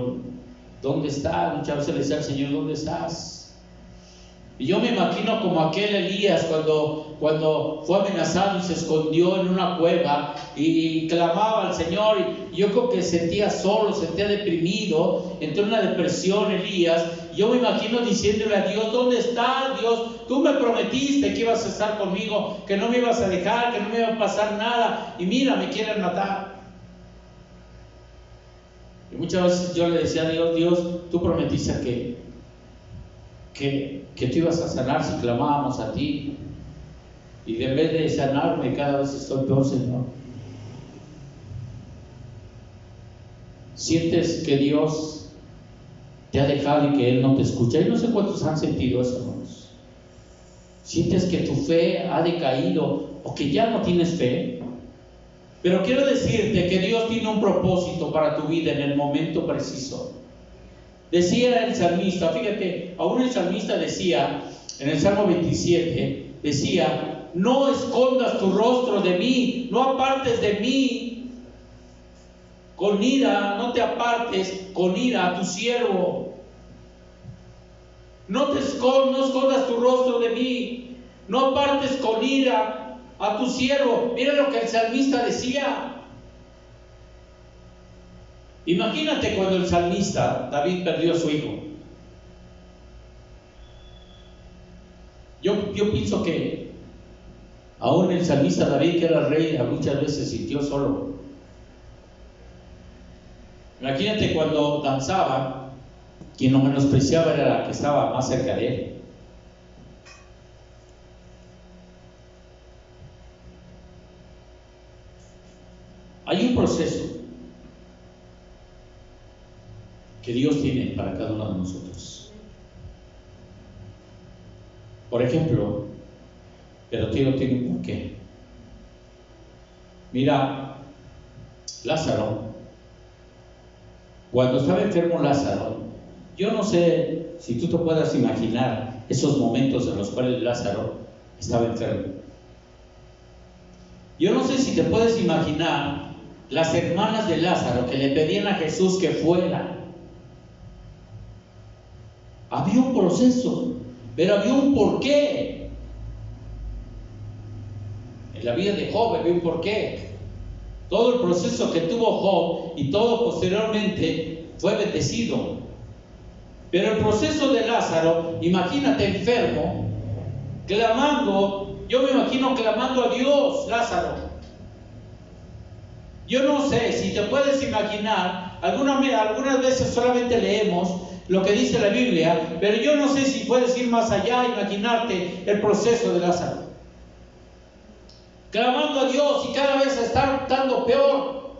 ¿Dónde está? Muchas veces le decía al Señor, ¿dónde estás? Y yo me imagino como aquel Elías cuando fue amenazado y se escondió en una cueva y clamaba al Señor, y yo creo que sentía solo, sentía deprimido, entró en una depresión Elías. Yo me imagino diciéndole a Dios, ¿dónde estás, Dios? Tú me prometiste que ibas a estar conmigo, que no me ibas a dejar, que no me iba a pasar nada, y mira, me quieren matar. Y muchas veces yo le decía a Dios, tú prometiste que tú ibas a sanar si clamábamos a ti, y en vez de sanarme cada vez estoy peor, Señor. Sientes que Dios te ha dejado y que Él no te escucha. Y no sé cuántos han sentido eso, hermanos. Sientes que tu fe ha decaído o que ya no tienes fe. Pero quiero decirte que Dios tiene un propósito para tu vida en el momento preciso. Decía el salmista, fíjate, aún el salmista decía, en el Salmo 27, decía, no escondas tu rostro de mí, no apartes de mí con ira, no te apartes con ira a tu siervo. No escondas tu rostro de mí, no apartes con ira a tu siervo. Mira lo que el salmista decía. Imagínate cuando el salmista David perdió a su hijo. Yo pienso que aún el salmista David, que era rey, muchas veces se sintió solo. Imagínate cuando danzaba, quien lo menospreciaba era la que estaba más cerca de él. Hay un proceso que Dios tiene para cada uno de nosotros. Por ejemplo, pero tiene un porqué. Mira, Lázaro, cuando estaba enfermo Lázaro, yo no sé si tú te puedas imaginar esos momentos en los cuales Lázaro estaba enfermo. Yo no sé si te puedes imaginar las hermanas de Lázaro que le pedían a Jesús que fuera. Había un proceso, pero había un porqué. En la vida de Job había un porqué. Todo el proceso que tuvo Job y todo posteriormente fue bendecido. Pero el proceso de Lázaro, imagínate enfermo, clamando, yo me imagino clamando a Dios, Lázaro. Yo no sé si te puedes imaginar, algunas veces solamente leemos lo que dice la Biblia, pero yo no sé si puedes ir más allá e imaginarte el proceso de Lázaro. Clamando a Dios y cada vez está estando peor.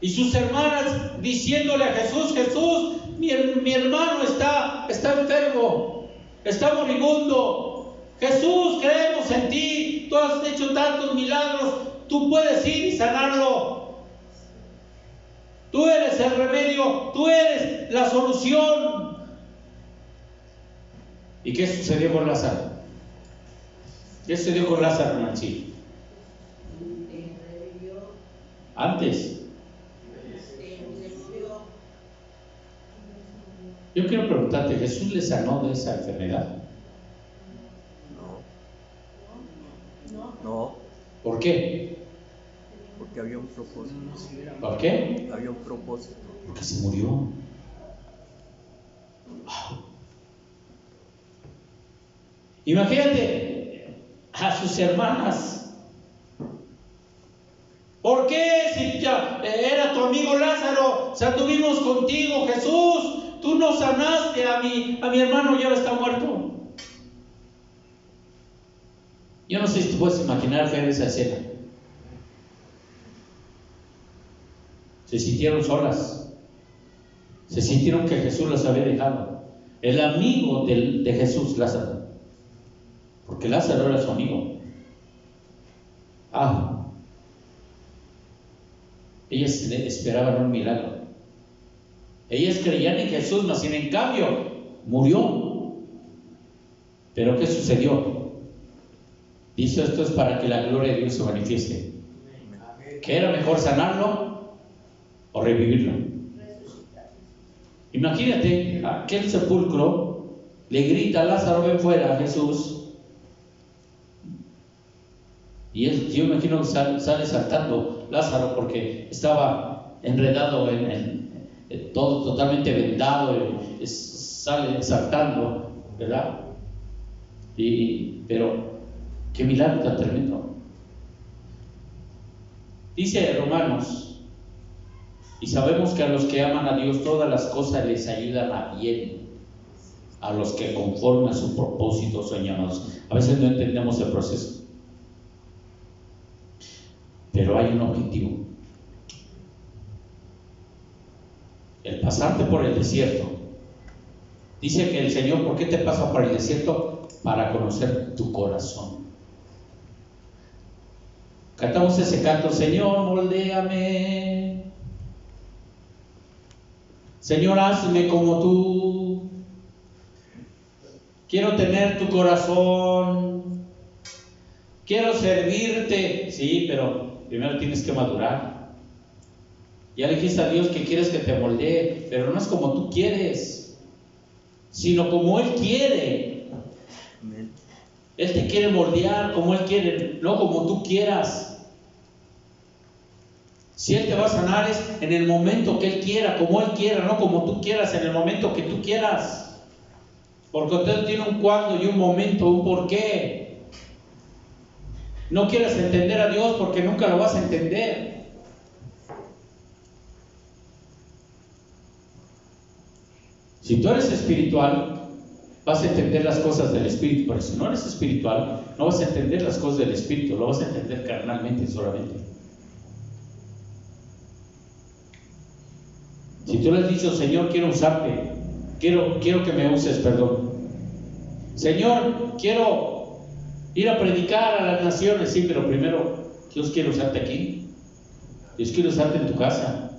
Y sus hermanas diciéndole a Jesús: Jesús, mi hermano está enfermo, está moribundo. Jesús, creemos en ti, tú has hecho tantos milagros, tú puedes ir y sanarlo. Tú eres el remedio, tú eres la solución. ¿Y qué sucedió con Lázaro? ¿Qué sucedió con Lázaro, Nancy? Antes. Yo quiero preguntarte, ¿Jesús le sanó de esa enfermedad? No. ¿Por qué? Porque había un propósito. ¿Por qué? Había un propósito. Porque se murió. Wow. Imagínate a sus hermanas. ¿Por qué? Si ya era tu amigo Lázaro, si anduvimos contigo, Jesús, tú no sanaste a mi hermano, ya está muerto. Yo no sé si tú puedes imaginar ver esa escena. Se sintieron solas. Se sintieron que Jesús las había dejado. El amigo de Jesús, Lázaro. Porque Lázaro era su amigo. Ellas esperaban un milagro. Ellas creían en Jesús, mas sin en cambio murió. Pero ¿qué sucedió? Dice: esto es para que la gloria de Dios se manifieste. ¿Que era mejor sanarlo o revivirlo? Imagínate, aquel sepulcro le grita: Lázaro, ven fuera, a Jesús. Y él, yo imagino que sale saltando Lázaro, porque estaba enredado en todo totalmente vendado, sale saltando, ¿verdad? Pero qué milagro tan tremendo. Dice Romanos: y sabemos que a los que aman a Dios todas las cosas les ayudan a bien, a los que conforme a su propósito son llamados. A veces no entendemos el proceso, pero hay un objetivo: el pasarte por el desierto. Dice que el Señor, ¿por qué te pasa por el desierto? Para conocer tu corazón. Cantamos ese canto: Señor, moldéame, Señor, hazme como tú. Quiero tener tu corazón, quiero servirte. Sí, pero primero tienes que madurar. Ya le dijiste a Dios que quieres que te moldee, pero no es como tú quieres, sino como Él quiere. Amén. Él te quiere moldear como Él quiere, no como tú quieras. Si Él te va a sanar es en el momento que Él quiera, como Él quiera, no como tú quieras, en el momento que tú quieras. Porque usted tiene un cuándo y un momento, un porqué. No quieres entender a Dios porque nunca lo vas a entender. Si tú eres espiritual, vas a entender las cosas del Espíritu, pero si no eres espiritual, no vas a entender las cosas del Espíritu, lo vas a entender carnalmente solamente. Si tú le has dicho, Señor, quiero usarte, quiero que me uses, perdón. Señor, quiero ir a predicar a las naciones, sí, pero primero, Dios quiere usarte aquí, Dios quiere usarte en tu casa,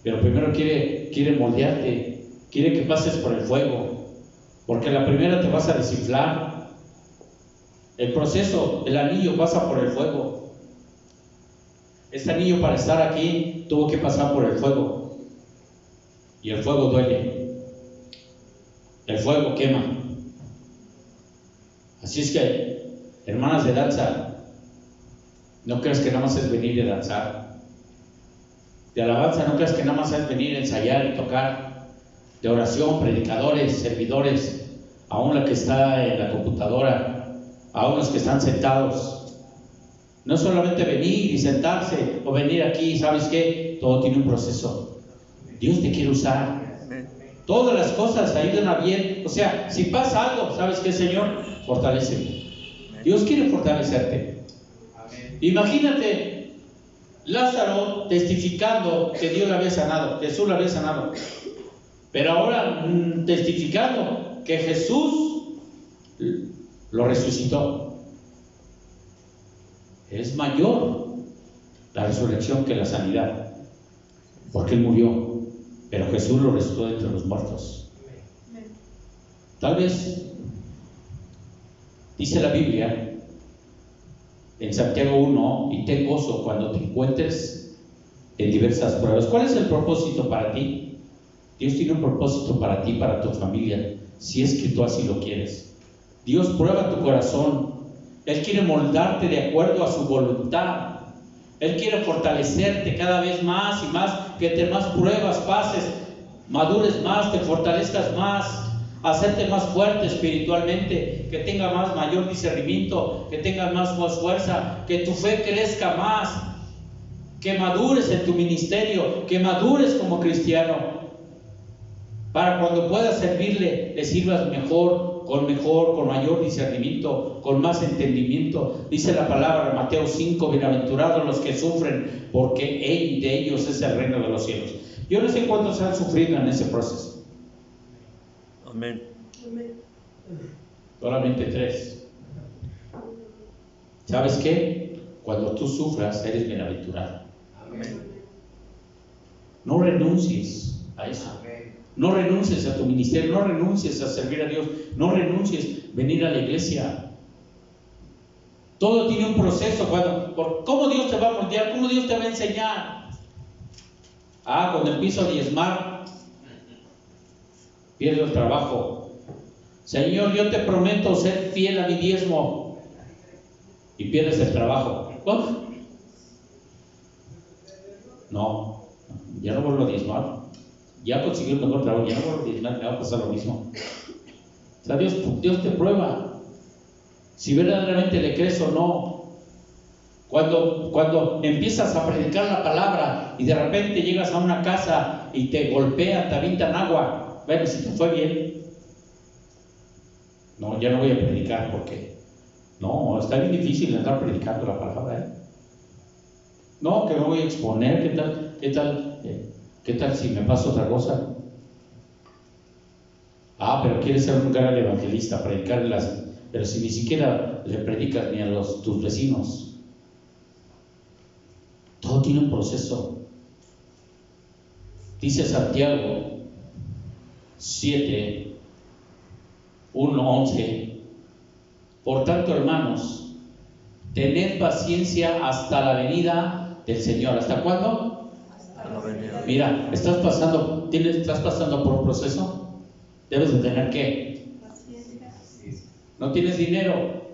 pero primero quiere moldearte, quiere que pases por el fuego, porque la primera te vas a desinflar. El proceso, el anillo pasa por el fuego. Este anillo para estar aquí tuvo que pasar por el fuego, y el fuego duele, el fuego quema. Así es que, hermanas de danza, no creas que nada más es venir y danzar. De alabanza, no creas que nada más es venir a ensayar y tocar. De oración, predicadores, servidores, aún la que está en la computadora, aún los que están sentados. No solamente venir y sentarse o venir aquí, ¿sabes qué? Todo tiene un proceso. Dios te quiere usar. Todas las cosas ayudan a bien. O sea, si pasa algo, ¿sabes qué, Señor? Fortaléceme. Dios quiere fortalecerte. Imagínate Lázaro testificando que Dios lo había sanado, Jesús lo había sanado, pero ahora testificando que Jesús lo resucitó. Es mayor la resurrección que la sanidad, porque Él murió, pero Jesús lo resucitó de entre los muertos. Tal vez dice la Biblia en Santiago 1, y ten gozo cuando te encuentres en diversas pruebas. ¿Cuál es el propósito para ti? Dios tiene un propósito para ti, para tu familia, si es que tú así lo quieres. Dios prueba tu corazón. Él quiere moldarte de acuerdo a su voluntad. Él quiere fortalecerte cada vez más y más, que te más pruebas pases, madures más, te fortalezcas más, hacerte más fuerte espiritualmente, que tenga más mayor discernimiento, que tengas más fuerza, que tu fe crezca más, que madures en tu ministerio, que madures como cristiano, para cuando puedas servirle, le sirvas mejor, con mayor discernimiento, con más entendimiento. Dice la palabra en Mateo 5, bienaventurados los que sufren, porque de ellos es el reino de los cielos. Yo no sé cuántos han sufrido en ese proceso. Amén. Solamente 3. ¿Sabes qué? Cuando tú sufras, eres bienaventurado. Amén. No renuncies a eso. No renuncies a tu ministerio, no renuncies a servir a Dios, no renuncies a venir a la iglesia. Todo tiene un proceso. ¿Cómo Dios te va a moldear? ¿Cómo Dios te va a enseñar? Cuando empiezo a diezmar, pierdo el trabajo. Señor, yo te prometo ser fiel a mi diezmo, y pierdes el trabajo. No, ya no vuelvo a diezmar. Ya conseguí un mejor trabajo, ya no vuelvo a diezmar, me va a pasar lo mismo. O sea, Dios te prueba si verdaderamente le crees o no. Cuando empiezas a predicar la palabra y de repente llegas a una casa y te golpean, te avientan agua, bueno, si te fue bien, no, ya no voy a predicar porque no, está bien difícil andar predicando la palabra, No, que me voy a exponer, ¿qué tal si me pasa otra cosa? Pero quieres ser un gran evangelista, predicarlas, pero si ni siquiera le predicas ni a tus vecinos. Todo tiene un proceso. Dice Santiago 7, 1, 11. Por tanto, hermanos, tened paciencia hasta la venida del Señor. ¿Hasta cuándo? Hasta la venida. Mira, estás pasando por un proceso. Debes de tener ¿qué? Paciencia. No tienes dinero.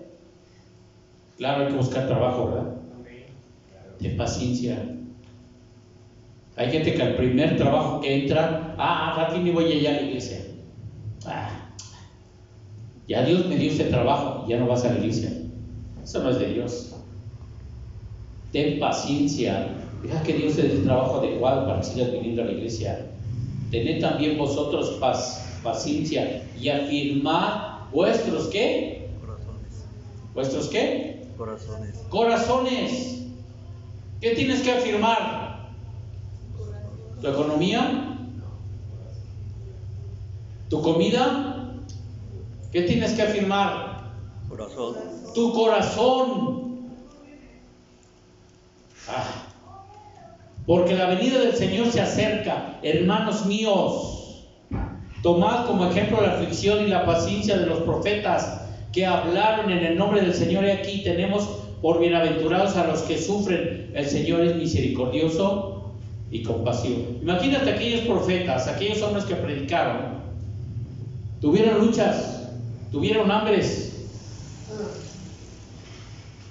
Claro, hay que buscar trabajo, ¿verdad? Ten paciencia. Hay gente que al primer trabajo que entra, aquí ni voy allá a la iglesia. Ya Dios me dio ese trabajo y ya no vas a la iglesia. Eso no es de Dios. Ten paciencia. Deja que Dios te dé el trabajo adecuado para que sigas viniendo a la iglesia. Tened también vosotros paciencia y afirmad vuestros ¿qué? Corazones. ¿Vuestros qué? Corazones. Corazones. ¿Qué tienes que afirmar? ¿Tu economía? ¿Tu comida? ¿Qué tienes que afirmar? Corazón. Tu corazón. Porque la venida del Señor se acerca, hermanos míos. Tomad como ejemplo la aflicción y la paciencia de los profetas que hablaron en el nombre del Señor. Y aquí tenemos por bienaventurados a los que sufren. El Señor es misericordioso y compasivo. Imagínate aquellos profetas, aquellos hombres que predicaron. Tuvieron luchas, tuvieron hambres.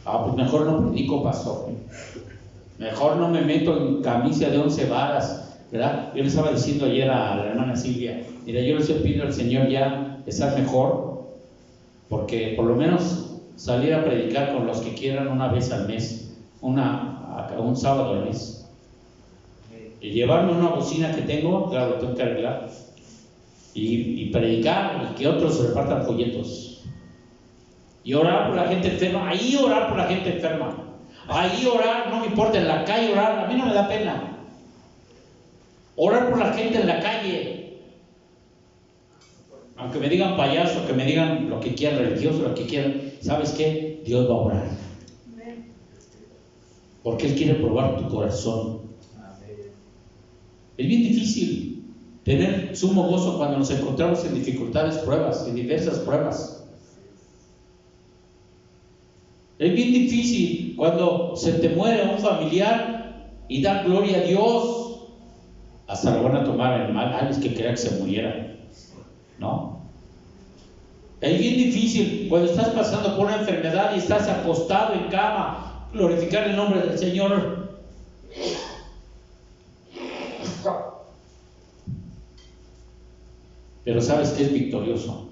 Pues mejor no predico, pastor. Mejor no me meto en camisa de 11 varas, ¿verdad? Yo le estaba diciendo ayer a la hermana Silvia, mira, yo les pido al Señor ya estar mejor, porque por lo menos salir a predicar con los que quieran una vez al mes, un sábado al mes. Y llevarme una bocina que tengo, claro, lo tengo que arreglar, y predicar, y que otros repartan folletos. Y orar por la gente enferma, ahí orar por la gente enferma. Ahí orar, no me importa, en la calle orar, a mí no me da pena. Orar por la gente en la calle. Aunque me digan payaso, que me digan lo que quieran, religioso, lo que quieran, ¿sabes qué? Dios va a orar. Porque Él quiere probar tu corazón. Es bien difícil tener sumo gozo cuando nos encontramos en dificultades, pruebas, en diversas pruebas. Es bien difícil cuando se te muere un familiar y dar gloria a Dios. Hasta lo van a tomar en mal. Es que quería que se muriera, ¿no? Es bien difícil cuando estás pasando por una enfermedad y estás acostado en cama, glorificar el nombre del Señor. Pero sabes que es victorioso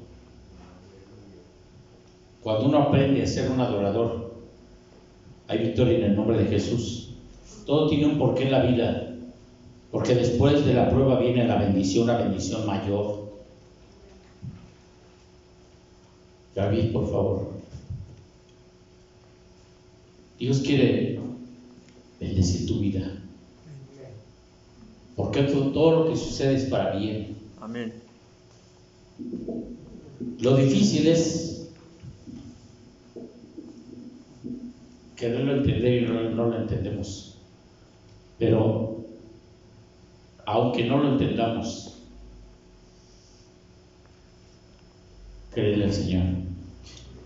cuando uno aprende a ser un adorador. Hay victoria en el nombre de Jesús. Todo tiene un porqué en la vida, porque después de la prueba viene la bendición mayor. David, por favor. Dios quiere bendecir tu vida, porque todo lo que sucede es para bien. Amén. Lo difícil es quererlo entender y no lo entendemos. Pero aunque no lo entendamos, créele al Señor,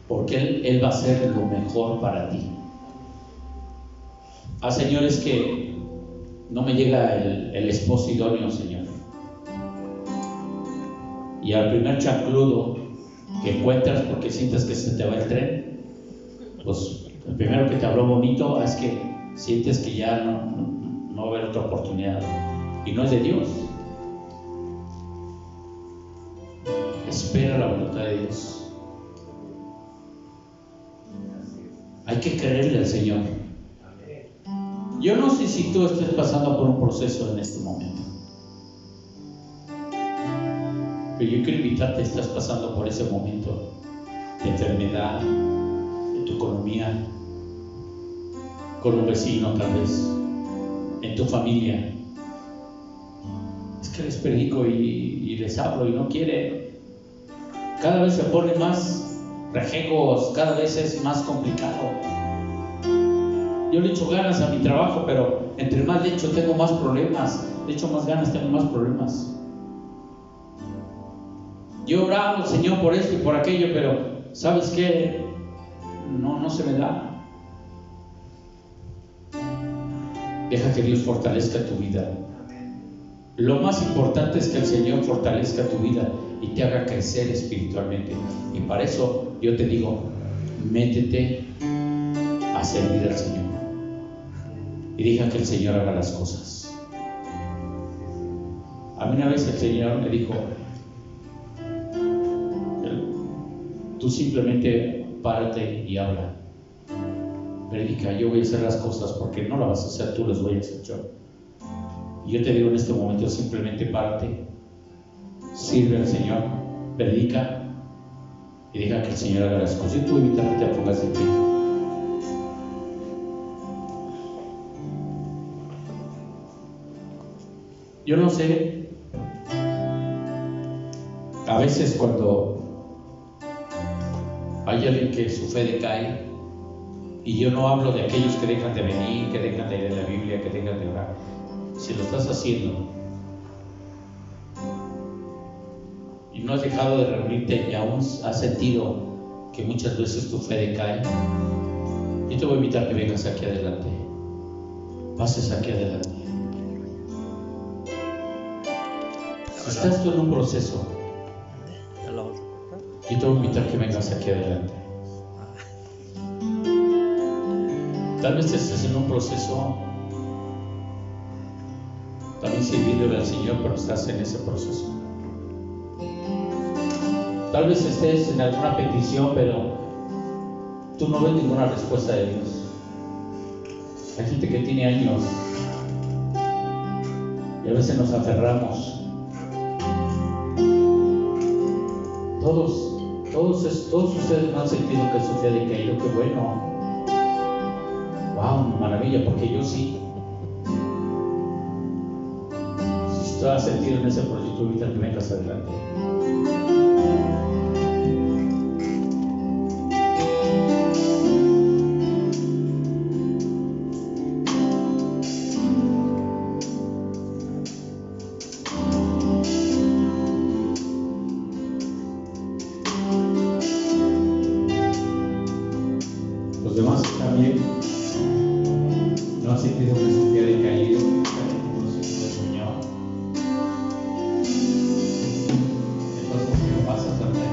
porque Él va a hacer lo mejor para ti. Señores, que no me llega el esposo idóneo, Señor, y al primer chancludo que encuentras porque sientes que se te va el tren, pues el primero que te habló bonito es que sientes que ya no va a haber otra oportunidad, y no es de Dios. Espera la voluntad de Dios. Hay que creerle al Señor. Yo no sé si tú estés pasando por un proceso en este momento, pero yo quiero invitarte. Estás pasando por ese momento de enfermedad, de tu economía, con un vecino tal vez, en tu familia. Es que les predico y les hablo y no quiere. Cada vez se pone más rejegos, cada vez es más complicado. Yo le echo ganas a mi trabajo, pero entre más le echo tengo más problemas. Le echo más ganas, tengo más problemas. Yo he orado, Señor, por esto y por aquello, pero ¿sabes qué? No se me da. Deja que Dios fortalezca tu vida. Lo más importante es que el Señor fortalezca tu vida y te haga crecer espiritualmente. Y para eso yo te digo, métete a servir al Señor. y deja que el Señor haga las cosas. A mí una vez el Señor me dijo: tú simplemente párate y habla, predica, yo voy a hacer las cosas, porque no las vas a hacer tú, las voy a hacer yo. Y yo te digo en este momento, simplemente párate, sirve al Señor, predica y deja que el Señor haga las cosas. Yo te voy a invitar a que te pongas de pie. Yo no sé, a veces cuando hay alguien que su fe decae, y yo no hablo de aquellos que dejan de venir, que dejan de leer la Biblia, que dejan de orar. Si lo estás haciendo y no has dejado de reunirte y aún has sentido que muchas veces tu fe decae, yo te voy a invitar a que vengas aquí adelante, pases aquí adelante. Si estás tú en un proceso, yo te voy a invitar a que vengas aquí adelante. Tal vez estés en un proceso también sirviéndole al Señor, pero estás en ese proceso. Tal vez estés en alguna petición, pero tú no ves ninguna respuesta de Dios. Hay gente que tiene años y a veces nos aferramos. Todos ustedes no han sentido que su fe ha decaído. Qué bueno. Wow, maravilla, porque yo sí. Si estás sentido en ese proyecto, ahorita que vengas adelante. Los demás también no han sentido que su fe ha decaído, el Señor. Entonces, ¿qué no pasa también?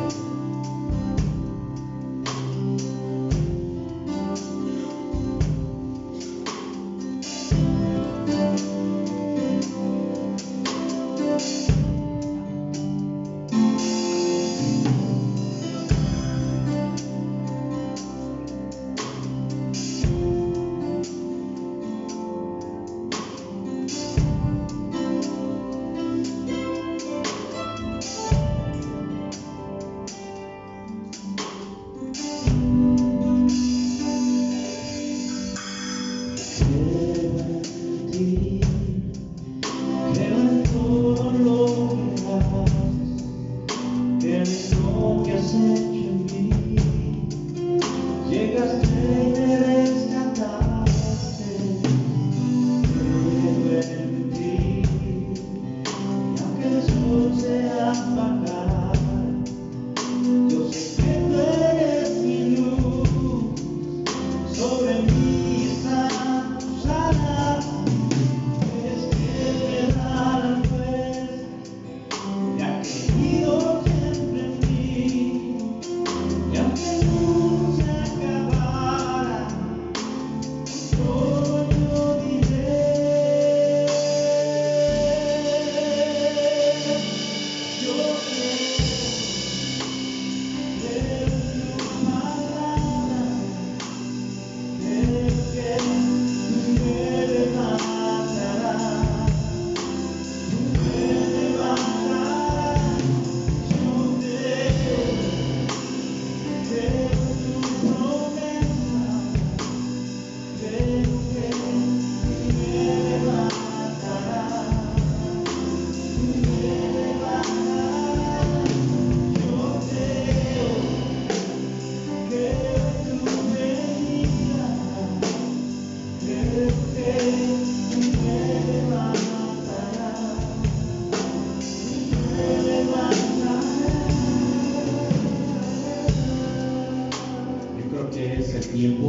Tiempo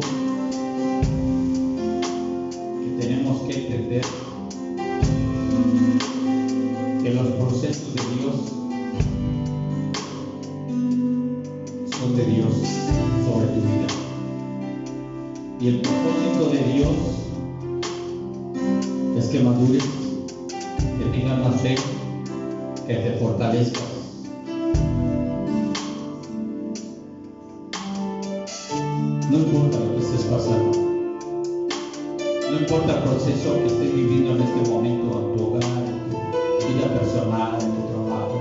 que tenemos que entender que los procesos de Dios son de Dios sobre tu vida, y el propósito de Dios que madures, que tengas más fe, que te fortalezcas. No importa lo que estés pasando, no importa el proceso que estés viviendo en este momento en tu hogar, en tu vida personal, en tu trabajo.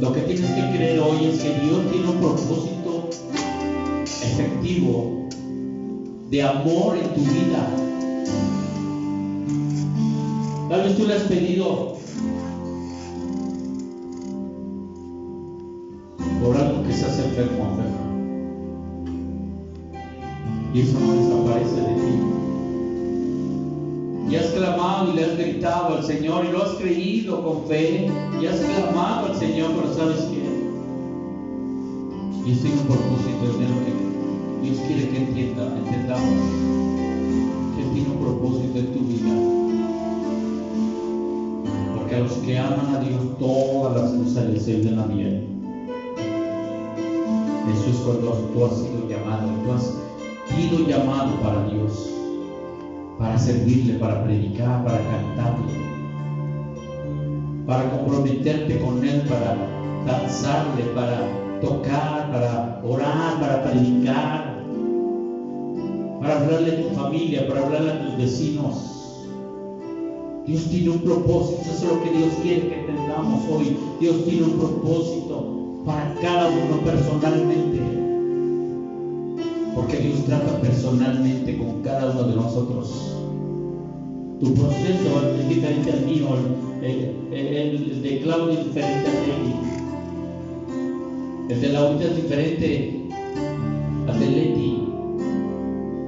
Lo que tienes que creer hoy es que Dios tiene un propósito efectivo de amor en tu vida. Tal vez tú le has pedido por algo que seas enfermo o enferma, y eso no desaparece de ti. Y has clamado y le has gritado al Señor y lo has creído con fe y has clamado al Señor, pero ¿sabes qué? Dios tiene un propósito, es lo que Dios quiere que entendamos que Él tiene un propósito en tu vida. Porque a los que aman a Dios todas las cosas les ayudan a bien. Eso es cuando tú has sido llamado, tú has sido llamado para Dios, para servirle, para predicar, para cantarle, para comprometerte con Él, para danzarle, para tocar, para orar, para predicar, para hablarle a tu familia, para hablarle a tus vecinos. Dios tiene un propósito, eso es lo que Dios quiere que entendamos hoy. Dios tiene un propósito para cada uno personalmente, porque Dios trata personalmente con cada uno de nosotros. Tu proceso es diferente al mío, el de Claudio es diferente al de Eli, el de Laurita es diferente al de Leti.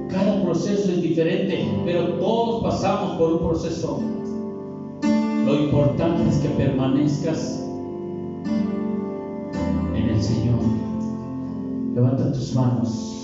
Cada proceso es diferente, pero todos pasamos por un proceso. Lo importante es que permanezcas en el Señor. Levanta tus manos.